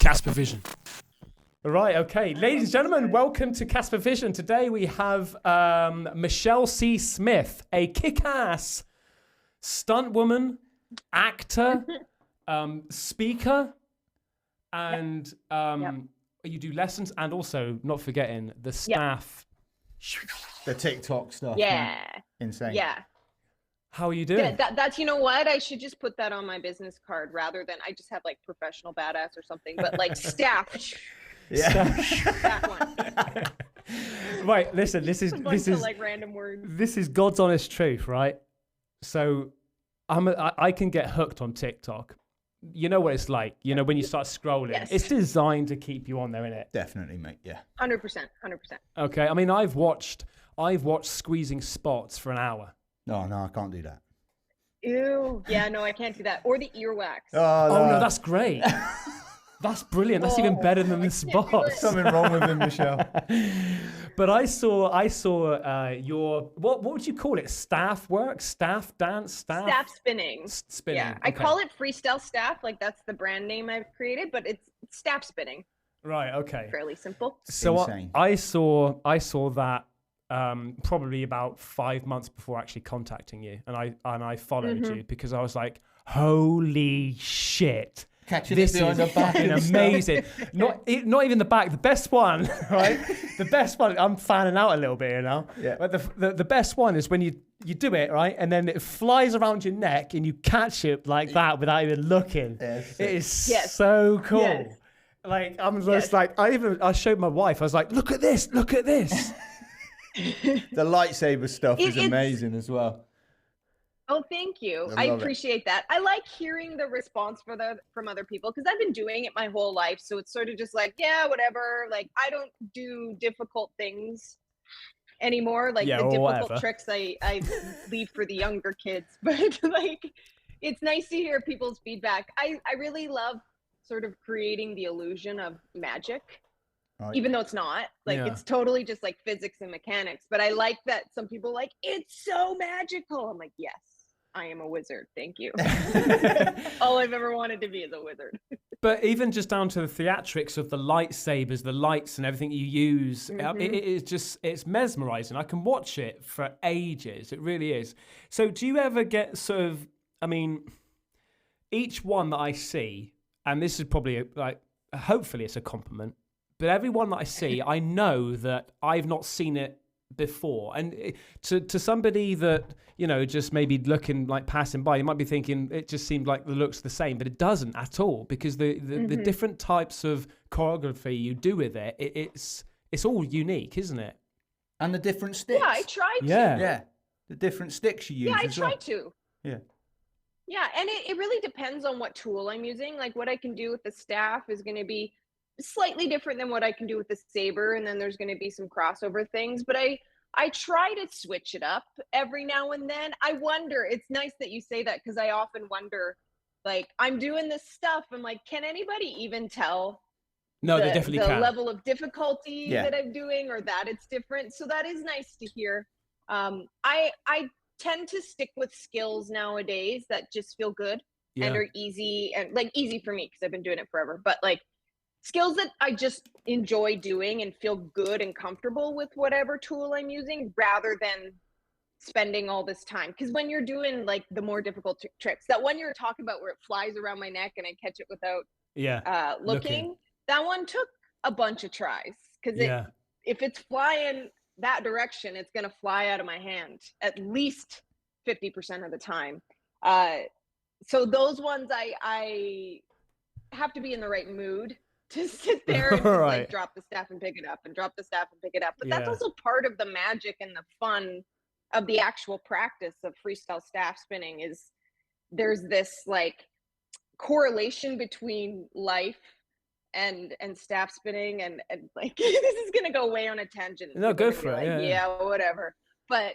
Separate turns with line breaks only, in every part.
Caspervision. Right, okay. Ladies and gentlemen, welcome to Caspervision. Today we have Michelle C. Smith, a kick-ass stunt woman, actor, speaker, and you do lessons, and also, not forgetting, the staff.
The TikTok stuff.
Yeah.
Man. Insane.
Yeah.
How are you doing?
That's, you know what? I should just put that on my business card rather than, I just have like professional badass or something, but like staff.
Yeah.
That one.
Right, listen, this is
like random words.
This is God's honest truth, right? So I can get hooked on TikTok. You know what it's like, you know, when you start scrolling.
Yes.
It's designed to keep you on there, isn't it?
Definitely, mate. Yeah.
100%.
Okay, I mean, I've watched Squeezing Spots for an hour.
No, I can't do that.
Ew. Yeah, no, I can't do that. Or the earwax.
Oh no, that's great. That's brilliant. That's even better than the spots.
Something wrong with him, Michelle.
But I saw your what would you call it? Staff work, staff dance, staff
spinning.
Spinning.
Yeah, I call it freestyle staff. Like that's the brand name I've created, but it's staff spinning.
Right. Okay.
Fairly simple.
So
Insane.
I saw that probably about 5 months before actually contacting you, and I followed you because I was like, holy shit.
Catching
This
it behind
is
the back
fucking
and stuff.
amazing. Not even the back. The best one, right? The best one. I'm fanning out a little bit here now.
Yeah.
But the best one is when you do it right, and then it flies around your neck, and you catch it like that without even looking.
Yes.
It is so cool.
Yes.
Like I'm just like I showed my wife. I was like, look at this.
The lightsaber stuff is amazing as well.
Oh, thank you. I appreciate that. I like hearing the response from other people because I've been doing it my whole life. So it's sort of just like, yeah, whatever. Like I don't do difficult things anymore. Like the difficult tricks I leave for the younger kids. But like, it's nice to hear people's feedback. I really love sort of creating the illusion of magic. Right. Even though it's not like it's totally just like physics and mechanics, but I like that some people are like it's so magical. I'm like, yes, I am a wizard. Thank you. All I've ever wanted to be is a wizard.
But even just down to the theatrics of the lightsabers, the lights and everything you use, it's mesmerizing. I can watch it for ages. It really is. So do you ever get sort of, I mean, each one that I see, and this is probably hopefully it's a compliment, but every one that I see, I know that I've not seen it before. And to somebody that, you know, just maybe looking like passing by, you might be thinking it just seemed like the looks the same, but it doesn't at all because the different types of choreography you do with it, it's all unique, isn't it?
And the different sticks.
Yeah, I try to.
Yeah. The different sticks you use.
Yeah, I try to.
Yeah.
Yeah, and it really depends on what tool I'm using. Like what I can do with the staff is going to be slightly different than what I can do with the saber, and then there's going to be some crossover things, but I try to switch it up every now and then. I wonder, it's nice that you say that because I often wonder, like I'm doing this stuff, I'm like, can anybody even tell
they definitely can.
Level of difficulty that I'm doing or that it's different? So that is nice to hear. I tend to stick with skills nowadays that just feel good and are easy, and like easy for me because I've been doing it forever, but like skills that I just enjoy doing and feel good and comfortable with whatever tool I'm using rather than spending all this time. Because when you're doing like the more difficult tricks, that one you were talking about where it flies around my neck and I catch it without looking, that one took a bunch of tries. Because if it's flying that direction, it's going to fly out of my hand at least 50% of the time. So those ones I have to be in the right mood to sit there and just, like drop the staff and pick it up and drop the staff and pick it up. But that's also part of the magic and the fun of the actual practice of freestyle staff spinning is there's this like correlation between life and staff spinning and like this is gonna go way on a tangent.
No, go for it.
Like, yeah, whatever. But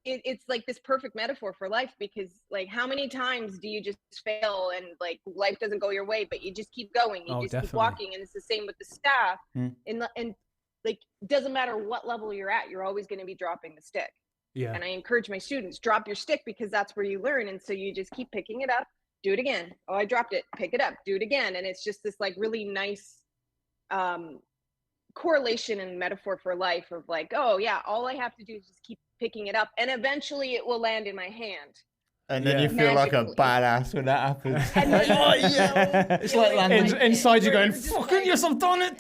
it's like this perfect metaphor for life because like how many times do you just fail and like life doesn't go your way, but you just keep going, you just keep walking, and it's the same with the staff. And like doesn't matter what level you're at, you're always going to be dropping the stick. And I encourage my students, drop your stick because that's where you learn, and so you just keep picking it up do it again. Oh, I dropped it, pick it up, do it again. And it's just this like really nice correlation and metaphor for life of like, oh yeah, all I have to do is just keep picking it up and eventually it will land in my hand.
And then you feel like a badass when that happens.
And
Like,
then,
oh yeah, it's like landing.
Inside you're going, fucking yes, I've done it.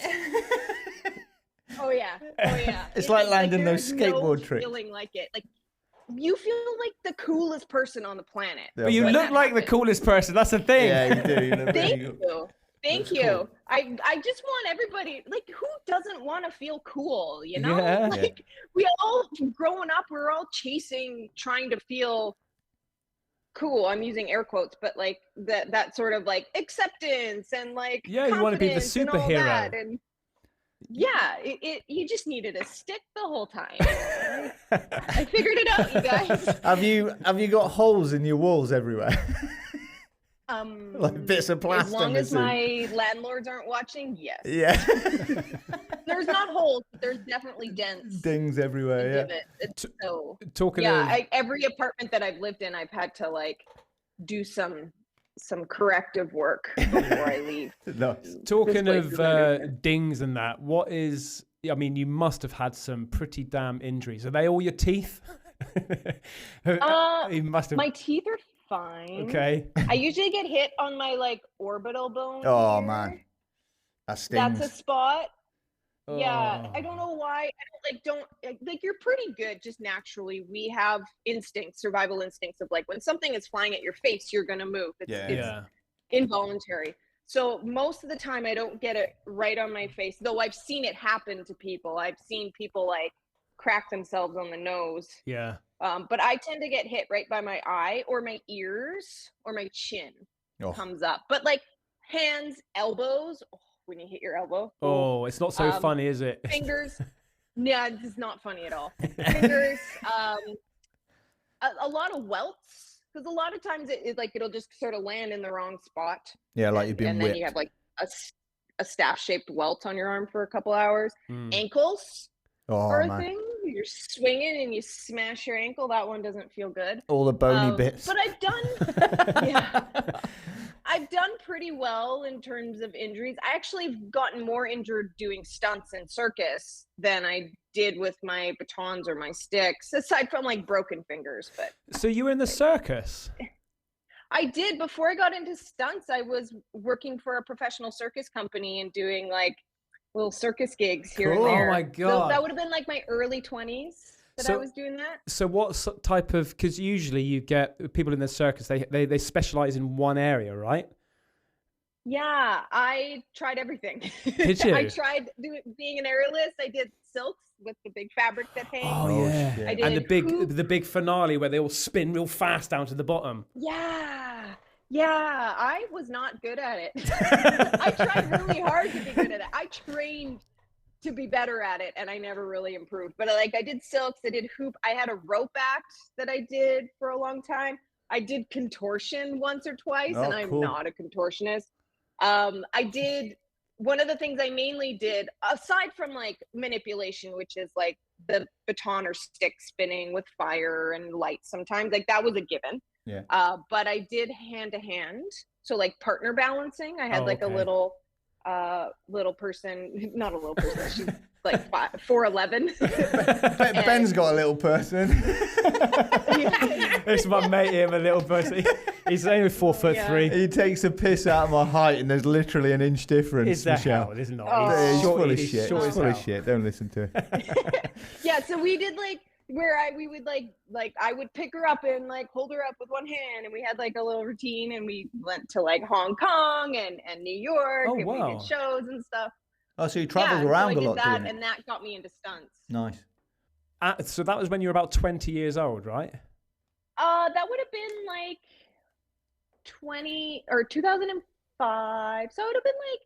Oh yeah, oh yeah.
It's like landing those skateboard tricks.
Feeling like it, like you feel like the coolest person on the planet.
But you look like the coolest person. That's the thing.
Yeah, you do. You look
Thank
really
you. Thank you. Cool. I just want everybody, like, who doesn't want to feel cool, you know?
Yeah.
Like, we all, growing up, we're all trying to feel cool. I'm using air quotes, but like that sort of like acceptance and like
you want to be the superhero.
And yeah, you just needed a stick the whole time. I figured it out, you guys.
Have you got holes in your walls everywhere? Like bits of plaster.
As long as my landlords aren't watching, yes.
Yeah.
There's not holes, but there's definitely dents.
Dings everywhere. Yeah.
Talking of every apartment that I've lived in, I've had to like do some corrective work before I leave.
Nice.
Talking of dings and that, I mean, you must have had some pretty damn injuries. Are they all your teeth? You must have.
My teeth are fine.
Okay.
I usually get hit on my like orbital bone.
Oh
here.
Man, that stings.
That's a spot.
Oh.
Yeah, I don't know why. I don't like you're pretty good just naturally. We have survival instincts of like when something is flying at your face, you're gonna move. It's involuntary. So most of the time I don't get it right on my face, though I've seen it happen to people. I've seen people like crack themselves on the nose.
Yeah.
But I tend to get hit right by my eye or my ears or my chin comes up. But like hands, elbows, when you hit your elbow.
Oh, it's not so funny, is it?
Fingers. Yeah, it's not funny at all. Fingers, a lot of welts, because a lot of times it'll just sort of land in the wrong spot.
Yeah, like you've been
and
whipped.
then you have like a staff-shaped welt on your arm for a couple hours. Ankles are a thing. You're swinging and you smash your ankle. That one doesn't feel good.
All the bony bits.
But I've done pretty well in terms of injuries. I actually have gotten more injured doing stunts in circus than I did with my batons or my sticks, aside from like broken fingers. But
so you were in the circus?
I did. Before I got into stunts, I was working for a professional circus company and doing like little circus gigs here and there.
Oh my God.
So that would have been like my early 20s that I was doing that.
So what type of, because usually you get people in the circus, they specialize in one area, right?
Yeah, I tried everything.
Did you?
I tried being an aerialist. I did silks with the big fabric that hangs.
Oh yeah.
I did
and the big finale where they all spin real fast down to the bottom.
Yeah, I was not good at it. I tried really hard to be good at it. I trained to be better at it and I never really improved. But like I did silks, I did hoop. I had a rope act that I did for a long time. I did contortion once or twice and I'm not a contortionist. I did, one of the things I mainly did, aside from like manipulation, which is like the baton or stick spinning with fire and light sometimes, like that was a given.
Yeah.
But I did hand to hand. So like partner balancing, I had a little person, not a little person, she's like 4'11".
Ben's got a little person.
It's my mate here, my little person. He's only 4'3".
He takes a piss out of my height and there's literally an inch difference.
Is that how? It is not.
He's full of shit. He's full of shit. Don't listen to it.
Yeah, so we did like where we would like I would pick her up and like hold her up with one hand, and we had like a little routine, and we went to like Hong Kong and New York, and we did shows and stuff.
Oh, so you traveled around a lot doing it.
And that got me into stunts.
Nice.
So that was when you were about 20 years old, right?
That would have been like 2005. So it would have been like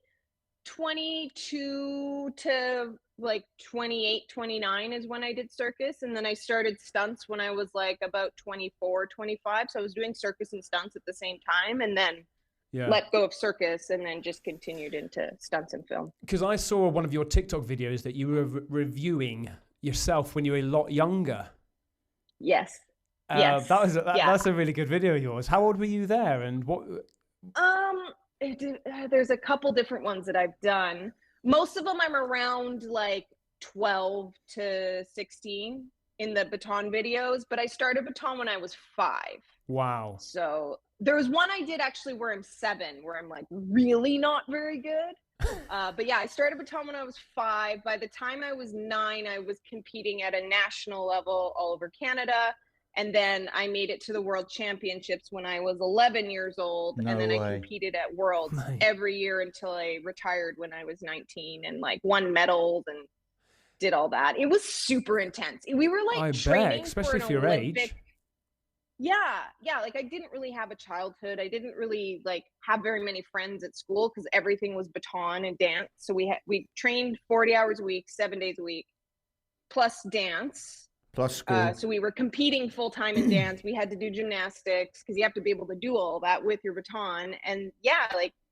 22 to like 28, 29 is when I did circus. And then I started stunts when I was like about 24, 25. So I was doing circus and stunts at the same time. And then let go of circus and then just continued into stunts and film.
Because I saw one of your TikTok videos that you were reviewing yourself when you were a lot younger.
Yes. Yes.
That's a really good video of yours. How old were you there, and what?
There's a couple different ones that I've done. Most of them I'm around like 12 to 16 in the Baton videos, but I started Baton when I was 5.
Wow.
So there was one I did actually where I'm 7, where I'm like really not very good. But yeah, I started Baton when I was 5. By the time I was 9, I was competing at a national level all over Canada. And then I made it to the World Championships when I was 11 years old.
No
and then
way.
I competed at Worlds every year until I retired when I was 19 and like won medals and did all that. It was super intense. We were like training
especially
for
for your
Olympic.
age.
Yeah. Like I didn't really have a childhood. I didn't really like have very many friends at school because everything was Baton and dance. So we trained 40 hours a week, 7 days a week, plus dance.
Plus school.
So we were competing full time in dance. We had to do gymnastics because you have to be able to do all that with your baton. And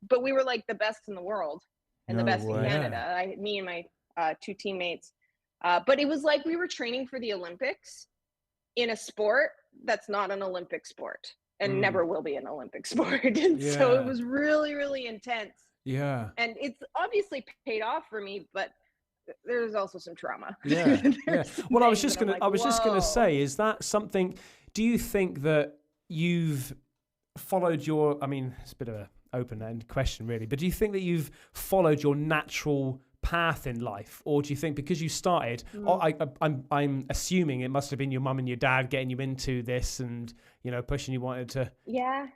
but we were like the best in the world and the best in Canada. Me and my 2 teammates. But it was like we were training for the Olympics in a sport that's not an Olympic sport and never will be an Olympic sport. And so it was really, really intense.
Yeah.
And it's obviously paid off for me, but there's also some trauma.
Yeah. Well, I was just gonna say, is that something? Do you think that you've followed your? I mean, it's a bit of an open-ended question, really. But do you think that you've followed your natural path in life, or do you think because you started? I'm assuming it must have been your mum and your dad getting you into this, and pushing you wanted to.
Yeah.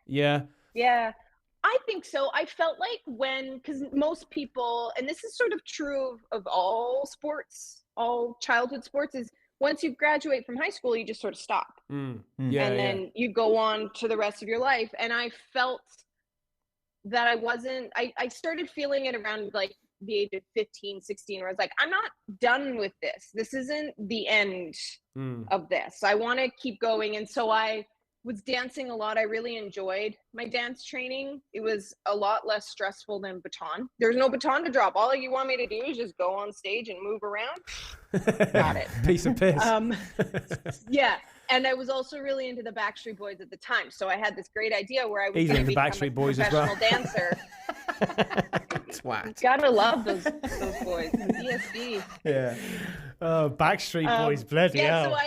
I think so. I felt like because most people, and this is sort of true of all sports, all childhood sports, is once you graduate from high school, you just sort of stop. And then you go on to the rest of your life. And I felt that I started feeling it around like the age of 15, 16, where I was like, I'm not done with this. This isn't the end of this. I want to keep going. And so I was dancing a lot. I really enjoyed my dance training. It was a lot less stressful than Baton. There's no baton to drop. All you want me to do is just go on stage and move around. Got it.
Piece of piss.
Yeah. And I was also really into the Backstreet Boys at the time. So I had this great idea where I was going to become a professional dancer.
Twat.
Gotta love those boys. DSD.
Yeah.
Oh, Backstreet Boys, bloody hell.
So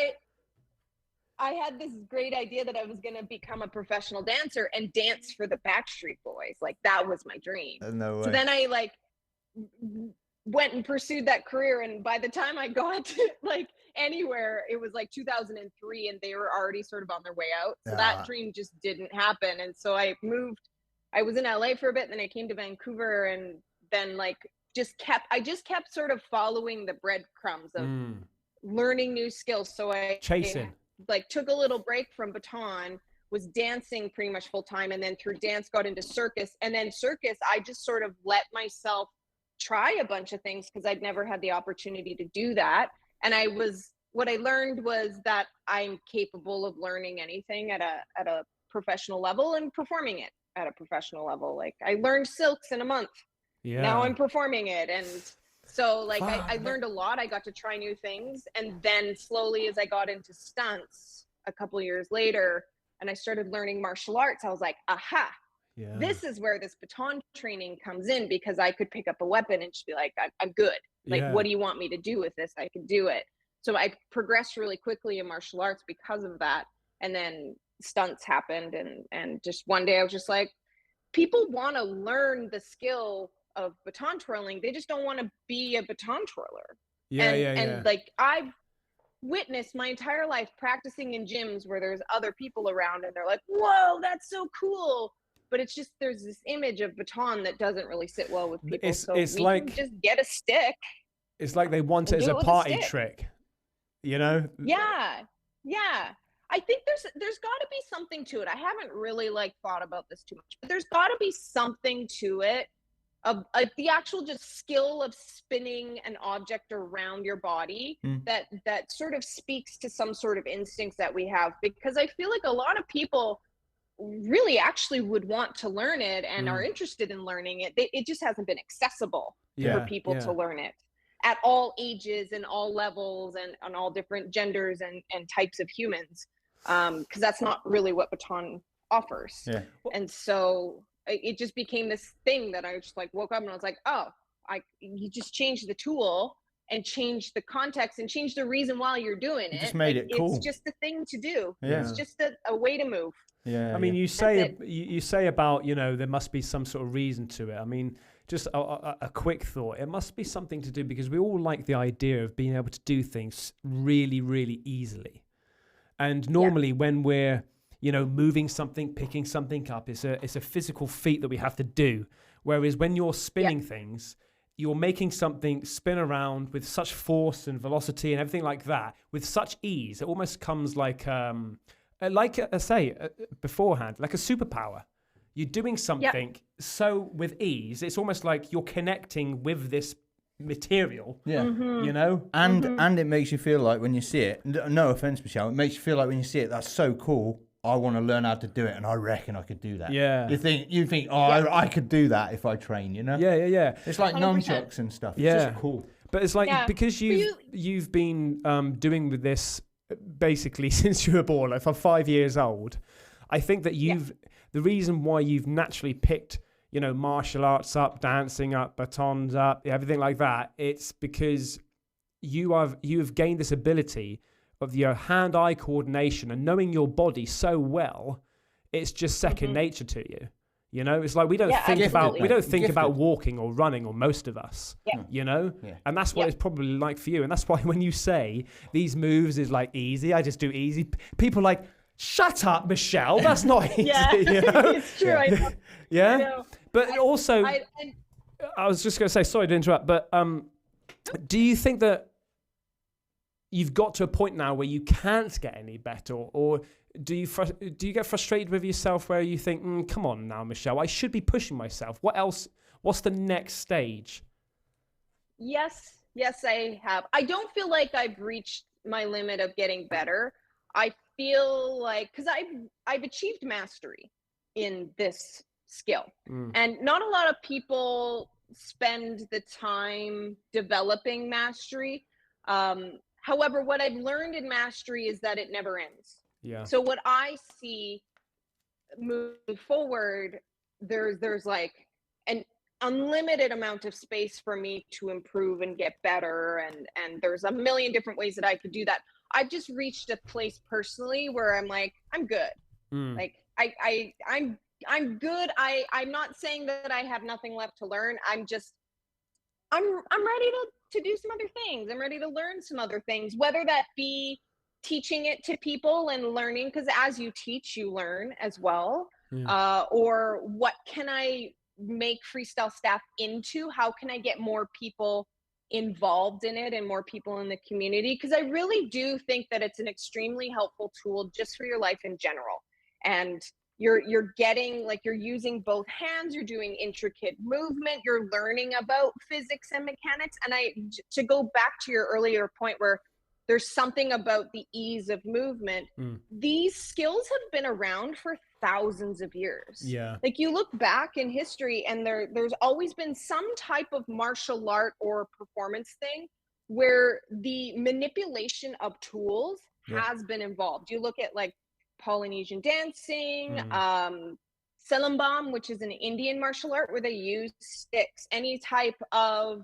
I had this great idea that I was going to become a professional dancer and dance for the Backstreet Boys. Like that was my dream.
No way.
So then I went and pursued that career. And by the time I got to anywhere, it was like 2003 and they were already sort of on their way out. So that dream just didn't happen. And so I was in LA for a bit, then I came to Vancouver, and then I just kept sort of following the breadcrumbs of learning new skills. So I took a little break from Baton, was dancing pretty much full time, and then through dance got into Circus. And then Circus, I just sort of let myself try a bunch of things because I'd never had the opportunity to do that. And what I learned was that I'm capable of learning anything at a professional level and performing it at a professional level. Like I learned silks in a month. Yeah. Now I'm performing it. And so I learned a lot. I got to try new things. And then slowly as I got into stunts a couple of years later, and I started learning martial arts, I was like, aha, this is where this Baton training comes in, because I could pick up a weapon and just be like, I'm good. What do you want me to do with this? I can do it. So I progressed really quickly in martial arts because of that. And then stunts happened. And just one day I was just like, people want to learn the skill of baton twirling. They just don't want to be a baton twirler. And I've witnessed my entire life practicing in gyms where there's other people around and they're like, whoa, that's so cool. But it's just, there's this image of baton that doesn't really sit well with people. It's like, can just get a stick.
It's like they want it as a party trick, Yeah.
I think there's got to be something to it. I haven't really thought about this too much, but there's got to be something to it of the actual just skill of spinning an object around your body that sort of speaks to some sort of instincts that we have, because I feel like a lot of people really actually would want to learn it and are interested in learning it. It just hasn't been accessible for people to learn it at all ages and all levels and on all different genders and types of humans. because that's not really what Baton offers.
Yeah.
And so it just became this thing that I just like woke up and I was like, oh, you just changed the tool and change the context and change the reason why you're doing it.
Just made
like,
it cool.
It's just a thing to do.
Yeah.
It's just a way to move.
Yeah.
I mean, you say about, you know, there must be some sort of reason to it. I mean, just a quick thought. It must be something to do because we all like the idea of being able to do things really, really easily. And normally when we're, you know, moving something, picking something up, it's a physical feat that we have to do. Whereas when you're spinning things, you're making something spin around with such force and velocity and everything like that with such ease. It almost comes like I say beforehand, like a superpower. You're doing something so with ease. It's almost like you're connecting with this material.
Yeah.
You know?
And it makes you feel like when you see it, no offense, Michelle, it makes you feel like when you see it, that's so cool. I want to learn how to do it, and I reckon I could do that.
Yeah.
You think, oh, I could do that if I train, you know?
Yeah.
It's like
100%.
nunchucks and stuff. It's just cool.
But it's like because you've been doing with this basically since you were born, like for 5 years old. I think that the reason why you've naturally picked, you know, martial arts up, dancing up, batons up, everything like that. It's because you have gained this ability of your hand-eye coordination and knowing your body so well. It's just second nature to you. You know, it's like we don't think about walking or running, or most of us. You know, and that's what it's probably like for you. And that's why when you say these moves is like easy, I just do easy. People are like, shut up, Michelle. That's not easy. You know?
It's true. I know.
Yeah.
I know.
But also, I was just going to say, sorry to interrupt, but do you think that you've got to a point now where you can't get any better, or do you get frustrated with yourself where you think, come on now, Michelle, I should be pushing myself. What else? What's the next stage?
Yes, I have. I don't feel like I've reached my limit of getting better. I feel like, because I've achieved mastery in this skill, and not a lot of people spend the time developing mastery. However, what I've learned in mastery is that it never ends.
Yeah.
So what I see moving forward, there's like an unlimited amount of space for me to improve and get better, and there's a million different ways that I could do that. I've just reached a place personally where I'm like, I'm good. Like I'm good. I'm not saying that I have nothing left to learn. I'm ready to do some other things. I'm ready to learn some other things, whether that be teaching it to people and learning, because as you teach, you learn as well. Or what can I make freestyle staff into? How can I get more people involved in it and more people in the community? Because I really do think that it's an extremely helpful tool just for your life in general. And you're getting, like, you're using both hands, you're doing intricate movement, you're learning about physics and mechanics. And to go back to your earlier point where there's something about the ease of movement, these skills have been around for thousands of years.
Yeah.
Like, you look back in history and there's always been some type of martial art or performance thing where the manipulation of tools has been involved. You look at like Polynesian dancing, Selambam, which is an Indian martial art where they use sticks, any type of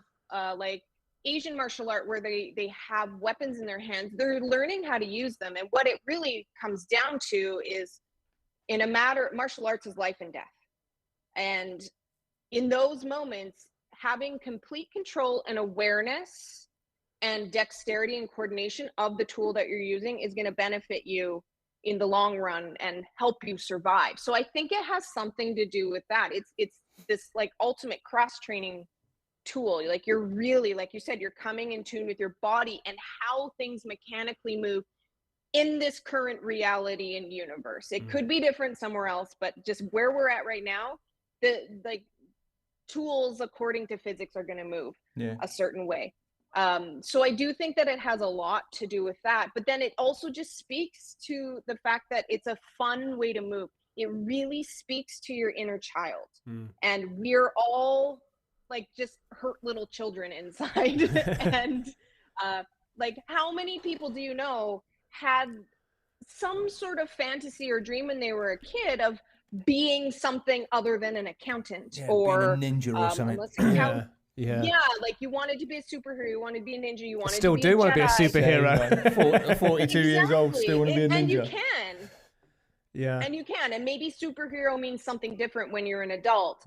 like Asian martial art where they have weapons in their hands. They're learning how to use them. And what it really comes down to is, martial arts is life and death. And in those moments, having complete control and awareness and dexterity and coordination of the tool that you're using is going to benefit you in the long run and help you survive. So I think it has something to do with that. It's this like ultimate cross training tool. Like, you're really, like you said, you're coming in tune with your body and how things mechanically move in this current reality and universe. It could be different somewhere else, but just where we're at right now, the like tools according to physics are going to move a certain way. So I do think that it has a lot to do with that, but then it also just speaks to the fact that it's a fun way to move. It really speaks to your inner child, and we're all like just hurt little children inside. And like, how many people do you know had some sort of fantasy or dream when they were a kid of being something other than an accountant or
being a ninja or something.
Yeah, like you wanted to be a superhero, you wanted to be a ninja, you wanted
still
to be
want to be a
superhero. 42 years old, still want to be a ninja.
And you can.
Yeah.
And you can. And maybe superhero means something different when you're an adult.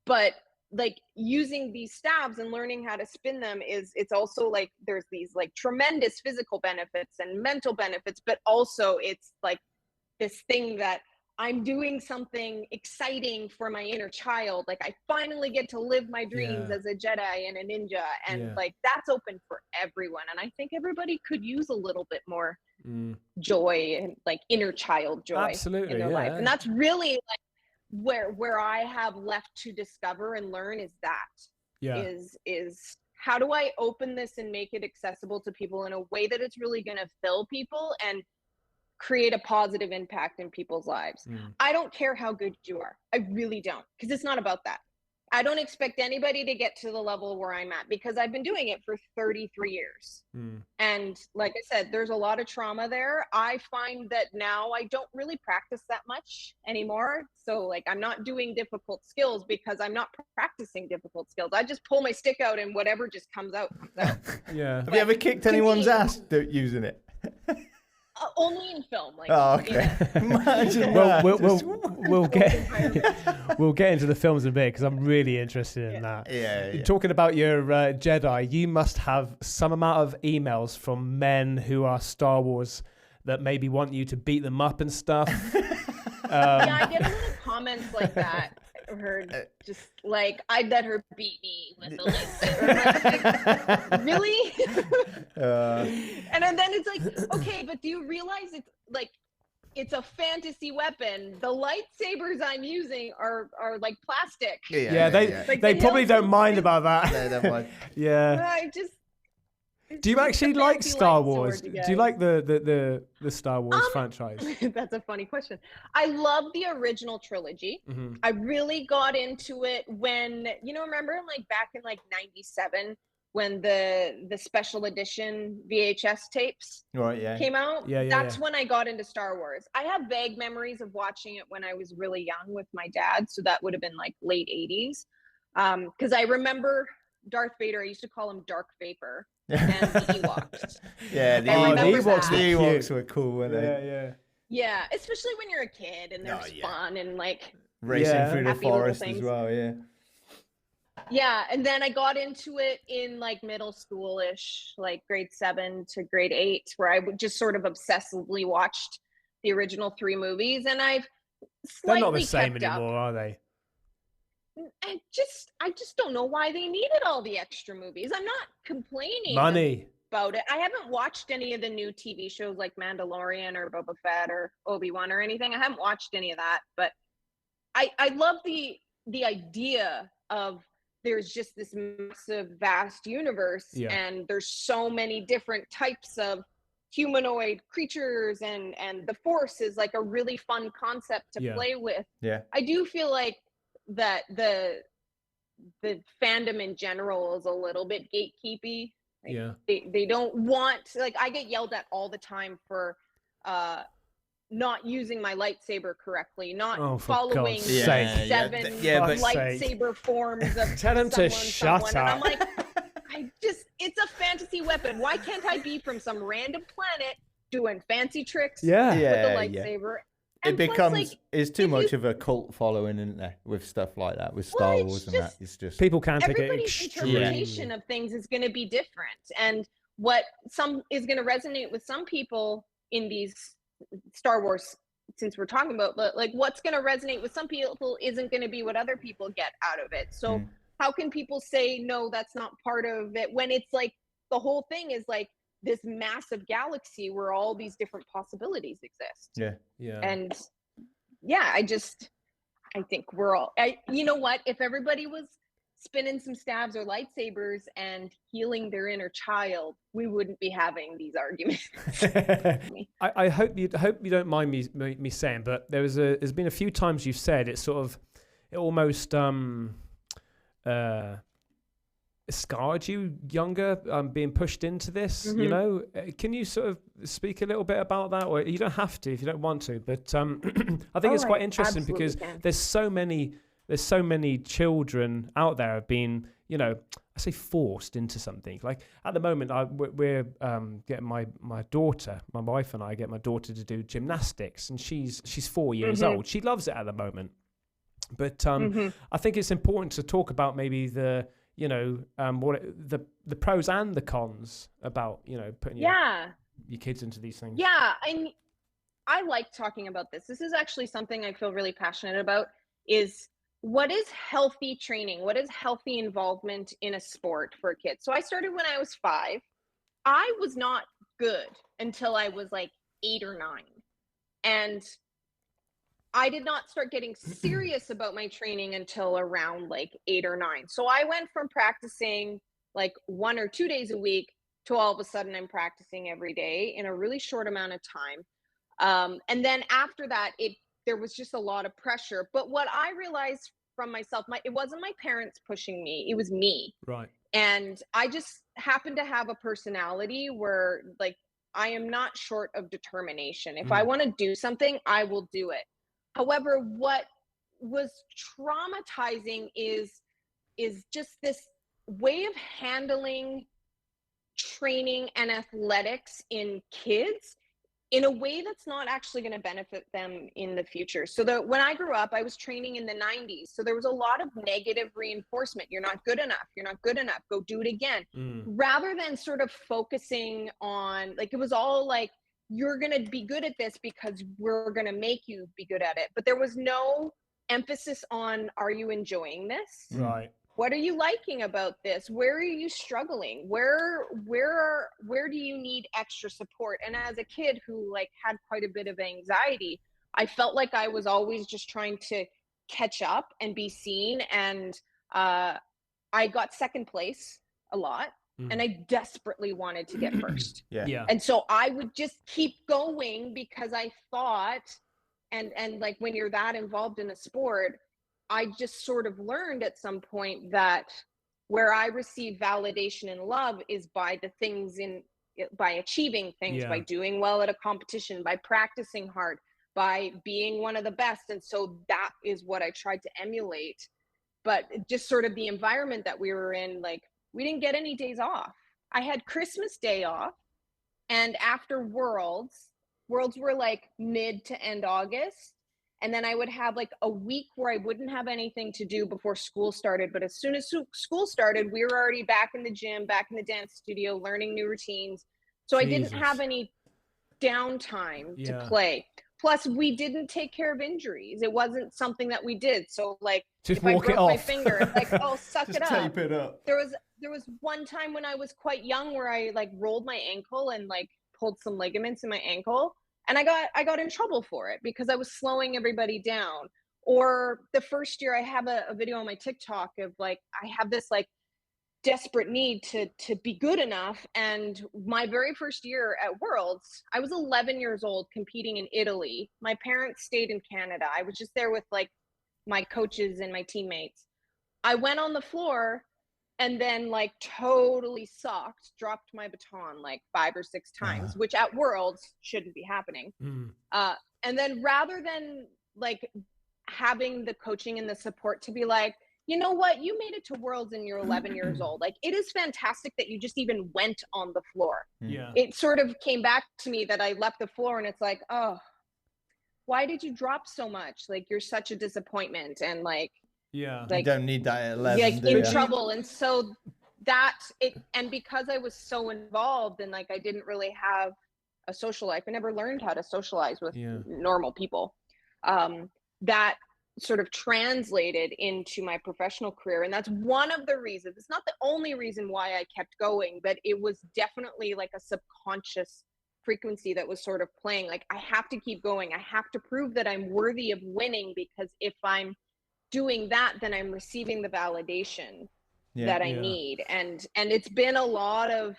But like using these stabs and learning how to spin them it's also like there's these like tremendous physical benefits and mental benefits, but also it's like this thing that I'm doing something exciting for my inner child. Like I finally get to live my dreams as a Jedi and a ninja. And like that's open for everyone. And I think everybody could use a little bit more joy and like inner child joy in their life. And that's really like where I have left to discover and learn is how do I open this and make it accessible to people in a way that it's really going to fill people and create a positive impact in people's lives. I don't care how good you are. I really don't, because it's not about that. I don't expect anybody to get to the level where I'm at because I've been doing it for 33 years. And like I said, there's a lot of trauma there. I find that now I don't really practice that much anymore. So like I'm not doing difficult skills because I'm not practicing difficult skills. I just pull my stick out and whatever just comes out.
Have you ever kicked anyone's ass using it?
Only in film. Like,
okay. Imagine
we'll get into the films in a bit because I'm really interested in that. Talking about your Jedi, you must have some amount of emails from men who are Star Wars that maybe want you to beat them up and stuff.
I get a lot of comments like that. Heard just like I'd let her beat me with the lightsaber. Like, really? And then it's like, okay, but do you realize it's a fantasy weapon? The lightsabers I'm using are like plastic.
They probably don't mind about that.
They don't mind.
Do you actually like Star Wars? Do you like the Star Wars franchise?
That's a funny question. I love the original trilogy. I really got into it when, remember like back in like 97 when the special edition VHS tapes came out? That's when I got into Star Wars. I have vague memories of watching it when I was really young with my dad. So that would have been like late 80s. Because I remember Darth Vader, I used to call him Dark Vapor. And the Ewoks.
The Ewoks were cool, weren't they?
Yeah, especially when you're a kid and there's fun and like
racing through the forest as well.
Yeah, and then I got into it in like middle school-ish, like grade 7 to grade 8, where I would just sort of obsessively watched the original 3 movies, and I've
they're not the same anymore, are they?
I just don't know why they needed all the extra movies. I'm not complaining about it. I haven't watched any of the new TV shows like Mandalorian or Boba Fett or Obi-Wan or anything. I haven't watched any of that, but I love the idea of there's just this massive, vast universe and there's so many different types of humanoid creatures and the Force is like a really fun concept to play with. I do feel like that the fandom in general is a little bit gatekeepy. Like they don't want, like I get yelled at all the time for not using my lightsaber correctly, not following 7 lightsaber forms of
tell them to shut up.
And I'm like, it's a fantasy weapon. Why can't I be from some random planet doing fancy tricks with the lightsaber?
It becomes it's too much of a cult following, isn't there, with stuff like that, with Star Wars and that. It's just
people can't take it
everybody's interpretation of things is going to be different, and what some is going to resonate with some people in these Star Wars, since we're talking about, but like what's going to resonate with some people isn't going to be what other people get out of it. So how can people say no, that's not part of it, when it's like the whole thing is like this massive galaxy where all these different possibilities exist. And I think we're all, you know what, if everybody was spinning some stabs or lightsabers and healing their inner child, we wouldn't be having these arguments.
I hope you don't mind me saying, but there's been a few times you've said it almost scarred you younger, being pushed into this, you know? Can you sort of speak a little bit about that? Or you don't have to if you don't want to, but I think it's quite interesting because there's so many children out there have been, you know, I say forced into something. Like at the moment, we're getting my daughter, my wife and I get my daughter to do gymnastics, and she's 4 years old. She loves it at the moment. But I think it's important to talk about maybe the, you know, the pros and the cons about, you know, putting your kids into these things.
Yeah, I like talking about this. This is actually something I feel really passionate about, is what is healthy training? What is healthy involvement in a sport for a kid? So I started when I was 5. I was not good until I was like 8 or 9. And I did not start getting serious about my training until around like 8 or 9. So I went from practicing like 1 or 2 days a week to all of a sudden I'm practicing every day in a really short amount of time. And then after that, there was just a lot of pressure. But what I realized from myself, it wasn't my parents pushing me, it was me.
Right.
And I just happened to have a personality where like, I am not short of determination. If I want to do something, I will do it. However, what was traumatizing is just this way of handling training and athletics in kids in a way that's not actually going to benefit them in the future. So when I grew up, I was training in the 90s. So there was a lot of negative reinforcement. You're not good enough. You're not good enough. Go do it again. Rather than sort of focusing on, like, it was all like, you're going to be good at this because we're going to make you be good at it. But there was no emphasis on, are you enjoying this?
Right.
What are you liking about this? Where are you struggling? Where do you need extra support? And as a kid who like had quite a bit of anxiety, I felt like I was always just trying to catch up and be seen. And I got second place a lot. And I desperately wanted to get first. And so I would just keep going because I thought, and like when you're that involved in a sport, I just sort of learned at some point that where I receive validation and love is by the things by achieving things, by doing well at a competition, by practicing hard, by being one of the best. And so that is what I tried to emulate. But just sort of the environment that we were in, like, we didn't get any days off. I had Christmas Day off, and after Worlds were like mid to end August. And then I would have like a week where I wouldn't have anything to do before school started. But as soon as school started, we were already back in the gym, back in the dance studio, learning new routines. So I didn't have any downtime to play. Plus, we didn't take care of injuries. It wasn't something that we did. So like,
just
if I broke my finger, it's like, oh, suck it up.
Tape it up.
There was one time when I was quite young where I like rolled my ankle and like pulled some ligaments in my ankle. And I got in trouble for it because I was slowing everybody down. Or the first year, I have a video on my TikTok of like, I have this like desperate need to be good enough. And my very first year at Worlds, I was 11 years old competing in Italy. My parents stayed in Canada. I was just there with like my coaches and my teammates. I went on the floor and then like totally sucked, dropped my baton like 5 or 6 times, which at Worlds shouldn't be happening. And then rather than like having the coaching and the support to be like, you know what, you made it to Worlds and you're 11 years old. Like, it is fantastic that you just even went on the floor. It sort of came back to me that I left the floor and it's like, oh, why did you drop so much? Like, you're such a disappointment. And like,
you don't need that at 11.
Like in trouble. And so and because I was so involved and like I didn't really have a social life, I never learned how to socialize with normal people. That sort of translated into my professional career. And that's one of the reasons. It's not the only reason why I kept going, but it was definitely like a subconscious frequency that was sort of playing. Like, I have to keep going. I have to prove that I'm worthy of winning, because if I'm doing that, then I'm receiving the validation that I need. And it's been a lot of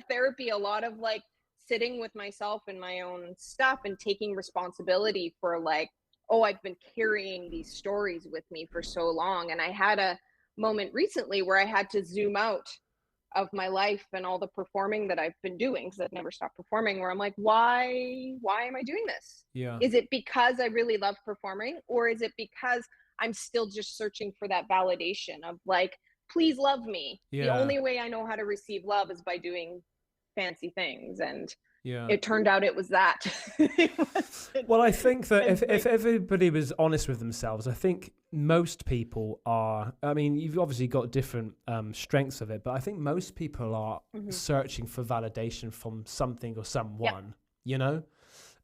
therapy, a lot of like sitting with myself and my own stuff and taking responsibility for like, oh, I've been carrying these stories with me for so long. And I had a moment recently where I had to zoom out of my life and all the performing that I've been doing, because I've never stopped performing, where I'm like, why am I doing this?
Yeah.
Is it because I really love performing, or is it because I'm still just searching for that validation of like, please love me? The only way I know how to receive love is by doing fancy things. And it turned out it was that.
Well, I think that if everybody was honest with themselves, I think most people are, I mean, you've obviously got different strengths of it, but I think most people are searching for validation from something or someone, you know?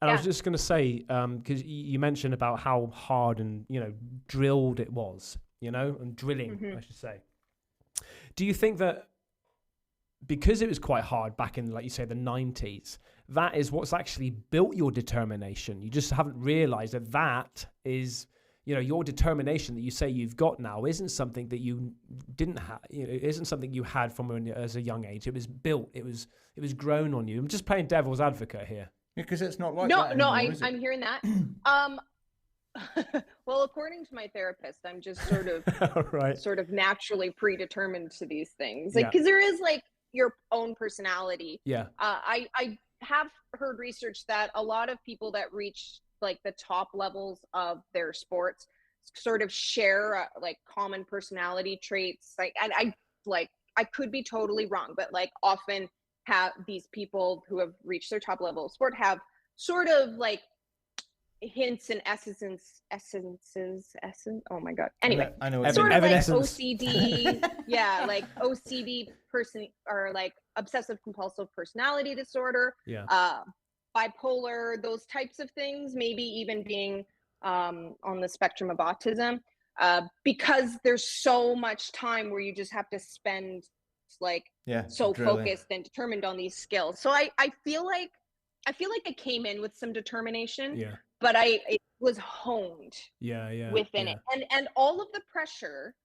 And I was just going to say, because you mentioned about how hard and, you know, drilled it was, you know, and drilling, I should say. Do you think that because it was quite hard back in, like you say, the 90s, that is what's actually built your determination? You just haven't realized that that is, you know, your determination that you say you've got now isn't something that you didn't have, you know, it isn't something you had from as a young age. It was built, it was grown on you. I'm just playing devil's advocate here.
Because it's not like that anymore, is it?
I'm hearing that. Well, according to my therapist, I'm just sort of naturally predetermined to these things, like, because there is like your own personality. I have heard research that a lot of people that reach like the top levels of their sports sort of share like common personality traits. Like, and I could be totally wrong, but like often have these people who have reached their top level of sport have sort of like hints and essences. Oh my God. Anyway,
I know
sort of like OCD, like OCD person, or like obsessive compulsive personality disorder, bipolar, those types of things, maybe even being on the spectrum of autism, because there's so much time where you just have to spend like so drilling, focused and determined on these skills. So I feel like I came in with some determination, but it was honed within it. And all of the pressure,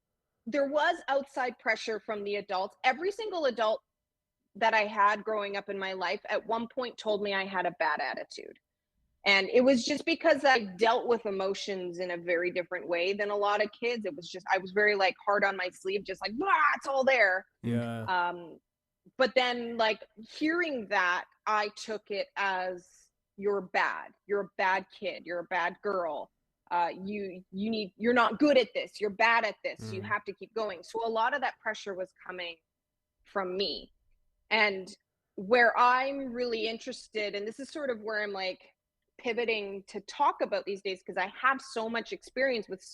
there was outside pressure from the adults. Every single adult that I had growing up in my life at one point told me I had a bad attitude. And it was just because I dealt with emotions in a very different way than a lot of kids. It was just, I was very like hard on my sleeve, just like, blah, it's all there. But then like hearing that, I took it as, you're bad kid, you're a bad girl. You're not good at this. You're bad at this. You have to keep going. So a lot of that pressure was coming from me. And where I'm really interested, and this is sort of where I'm like pivoting to talk about these days, because I have so much experience with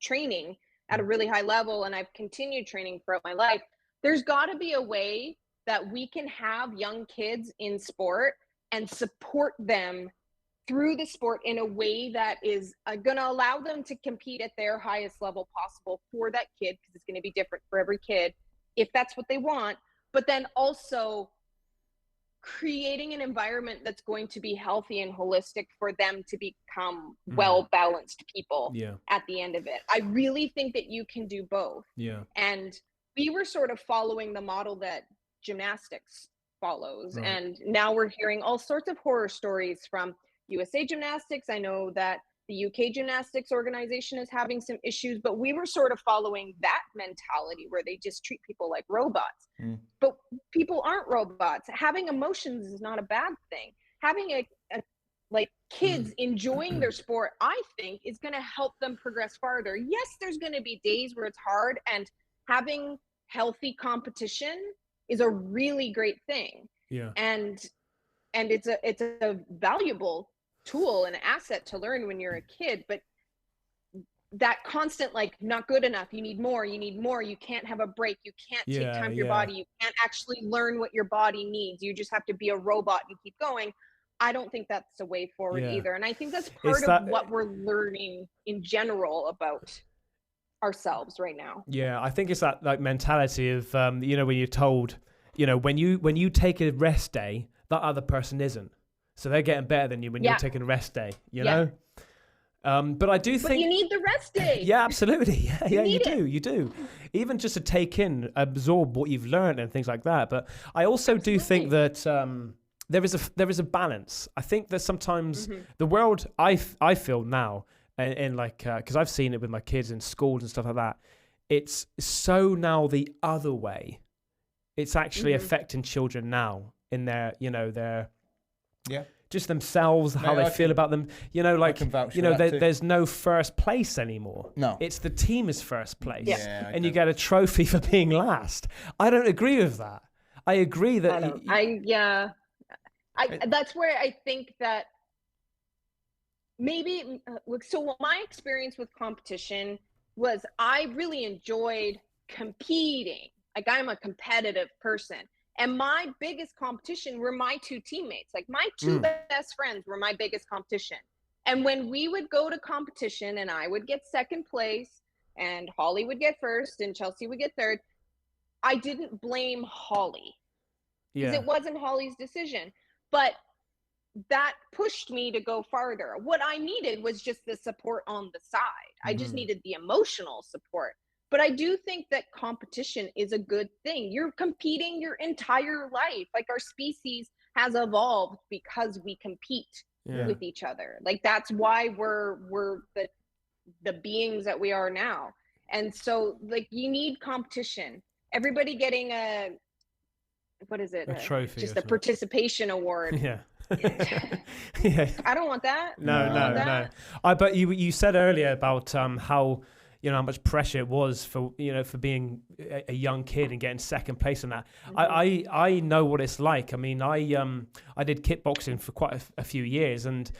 training at a really high level, and I've continued training throughout my life. There's got to be a way that we can have young kids in sport and support them through the sport in a way that is going to allow them to compete at their highest level possible for that kid, because it's going to be different for every kid if that's what they want. But then also creating an environment that's going to be healthy and holistic for them to become well-balanced people at the end of it. I really think that you can do both. And we were sort of following the model that gymnastics follows. And now we're hearing all sorts of horror stories from USA Gymnastics. I know that the UK Gymnastics organization is having some issues, but we were sort of following that mentality where they just treat people like robots. But people aren't robots. Having emotions is not a bad thing. Having like kids enjoying their sport, I think, is going to help them progress farther. Yes, there's going to be days where it's hard, and having healthy competition is a really great thing. And it's a valuable tool and asset to learn when you're a kid, but that constant like not good enough, you need more, you can't have a break, you can't take time for your body, you can't actually learn what your body needs, you just have to be a robot and keep going. I don't think that's the way forward either. And I think that's part of what we're learning in general about ourselves right now.
I think it's that like mentality of you know, when you're told, you know, when you take a rest day, that other person isn't, so they're getting better than you when you're taking a rest day, you know. But I do think
you need the rest day.
Absolutely. You do. Even just to take in, absorb what you've learned and things like that. But I also do think that there is a balance. I think that sometimes the world, I feel now, in like, because I've seen it with my kids in schools and stuff like that, it's so now the other way. It's actually affecting children now in their, their just themselves, how they feel about them. There's no first place anymore.
No.
It's the team is first place.
Yeah.
And you get a trophy for being last. I don't agree with that. I agree that...
that's where I think that maybe... So my experience with competition was I really enjoyed competing. Like, I'm a competitive person. And my biggest competition were my two teammates. Like, my two best friends were my biggest competition. And when we would go to competition and I would get second place and Holly would get first and Chelsea would get third, I didn't blame Holly. Because it wasn't Holly's decision. But that pushed me to go farther. What I needed was just the support on the side. I just needed the emotional support. But I do think that competition is a good thing. You're competing your entire life. Like, our species has evolved because we compete with each other. Like, that's why we're the beings that we are now. And so, like, you need competition. Everybody getting a
trophy,
just a participation award.
Yeah.
I don't want that.
No. But you said earlier about how how much pressure it was for being a young kid and getting second place in that. I know what it's like. I mean, I did kickboxing for quite a few years, and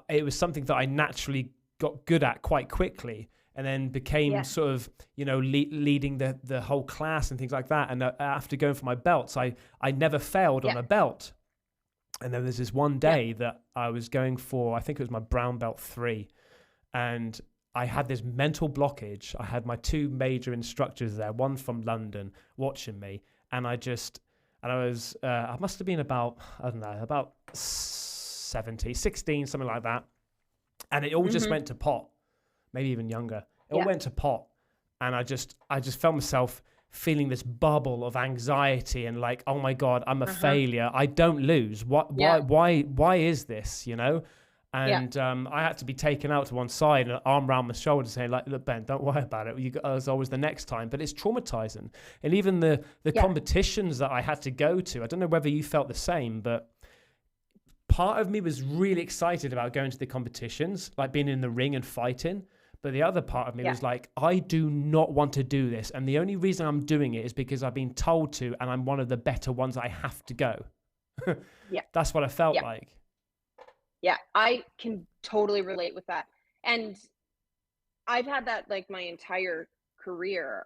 it was something that I naturally got good at quite quickly, and then became sort of leading the whole class and things like that. And after going for my belts, I never failed on a belt. And then there's this one day that I was going for, I think it was my brown belt 3, and I had this mental blockage. I had my two major instructors there, one from London, watching me, and I must have been about 16, something like that, and it all just went to pot, maybe even younger. It all went to pot, and I just felt myself feeling this bubble of anxiety and like, oh my God, I'm a failure. I don't lose. Why is this? And I had to be taken out to one side and an arm around my shoulder saying, like, look, Ben, don't worry about it. There's always the next time. But it's traumatizing. And even the competitions that I had to go to, I don't know whether you felt the same, but part of me was really excited about going to the competitions, like being in the ring and fighting. But the other part of me was like, I do not want to do this. And the only reason I'm doing it is because I've been told to, and I'm one of the better ones. I have to go. That's what I felt like.
Yeah, I can totally relate with that. And I've had that like my entire career.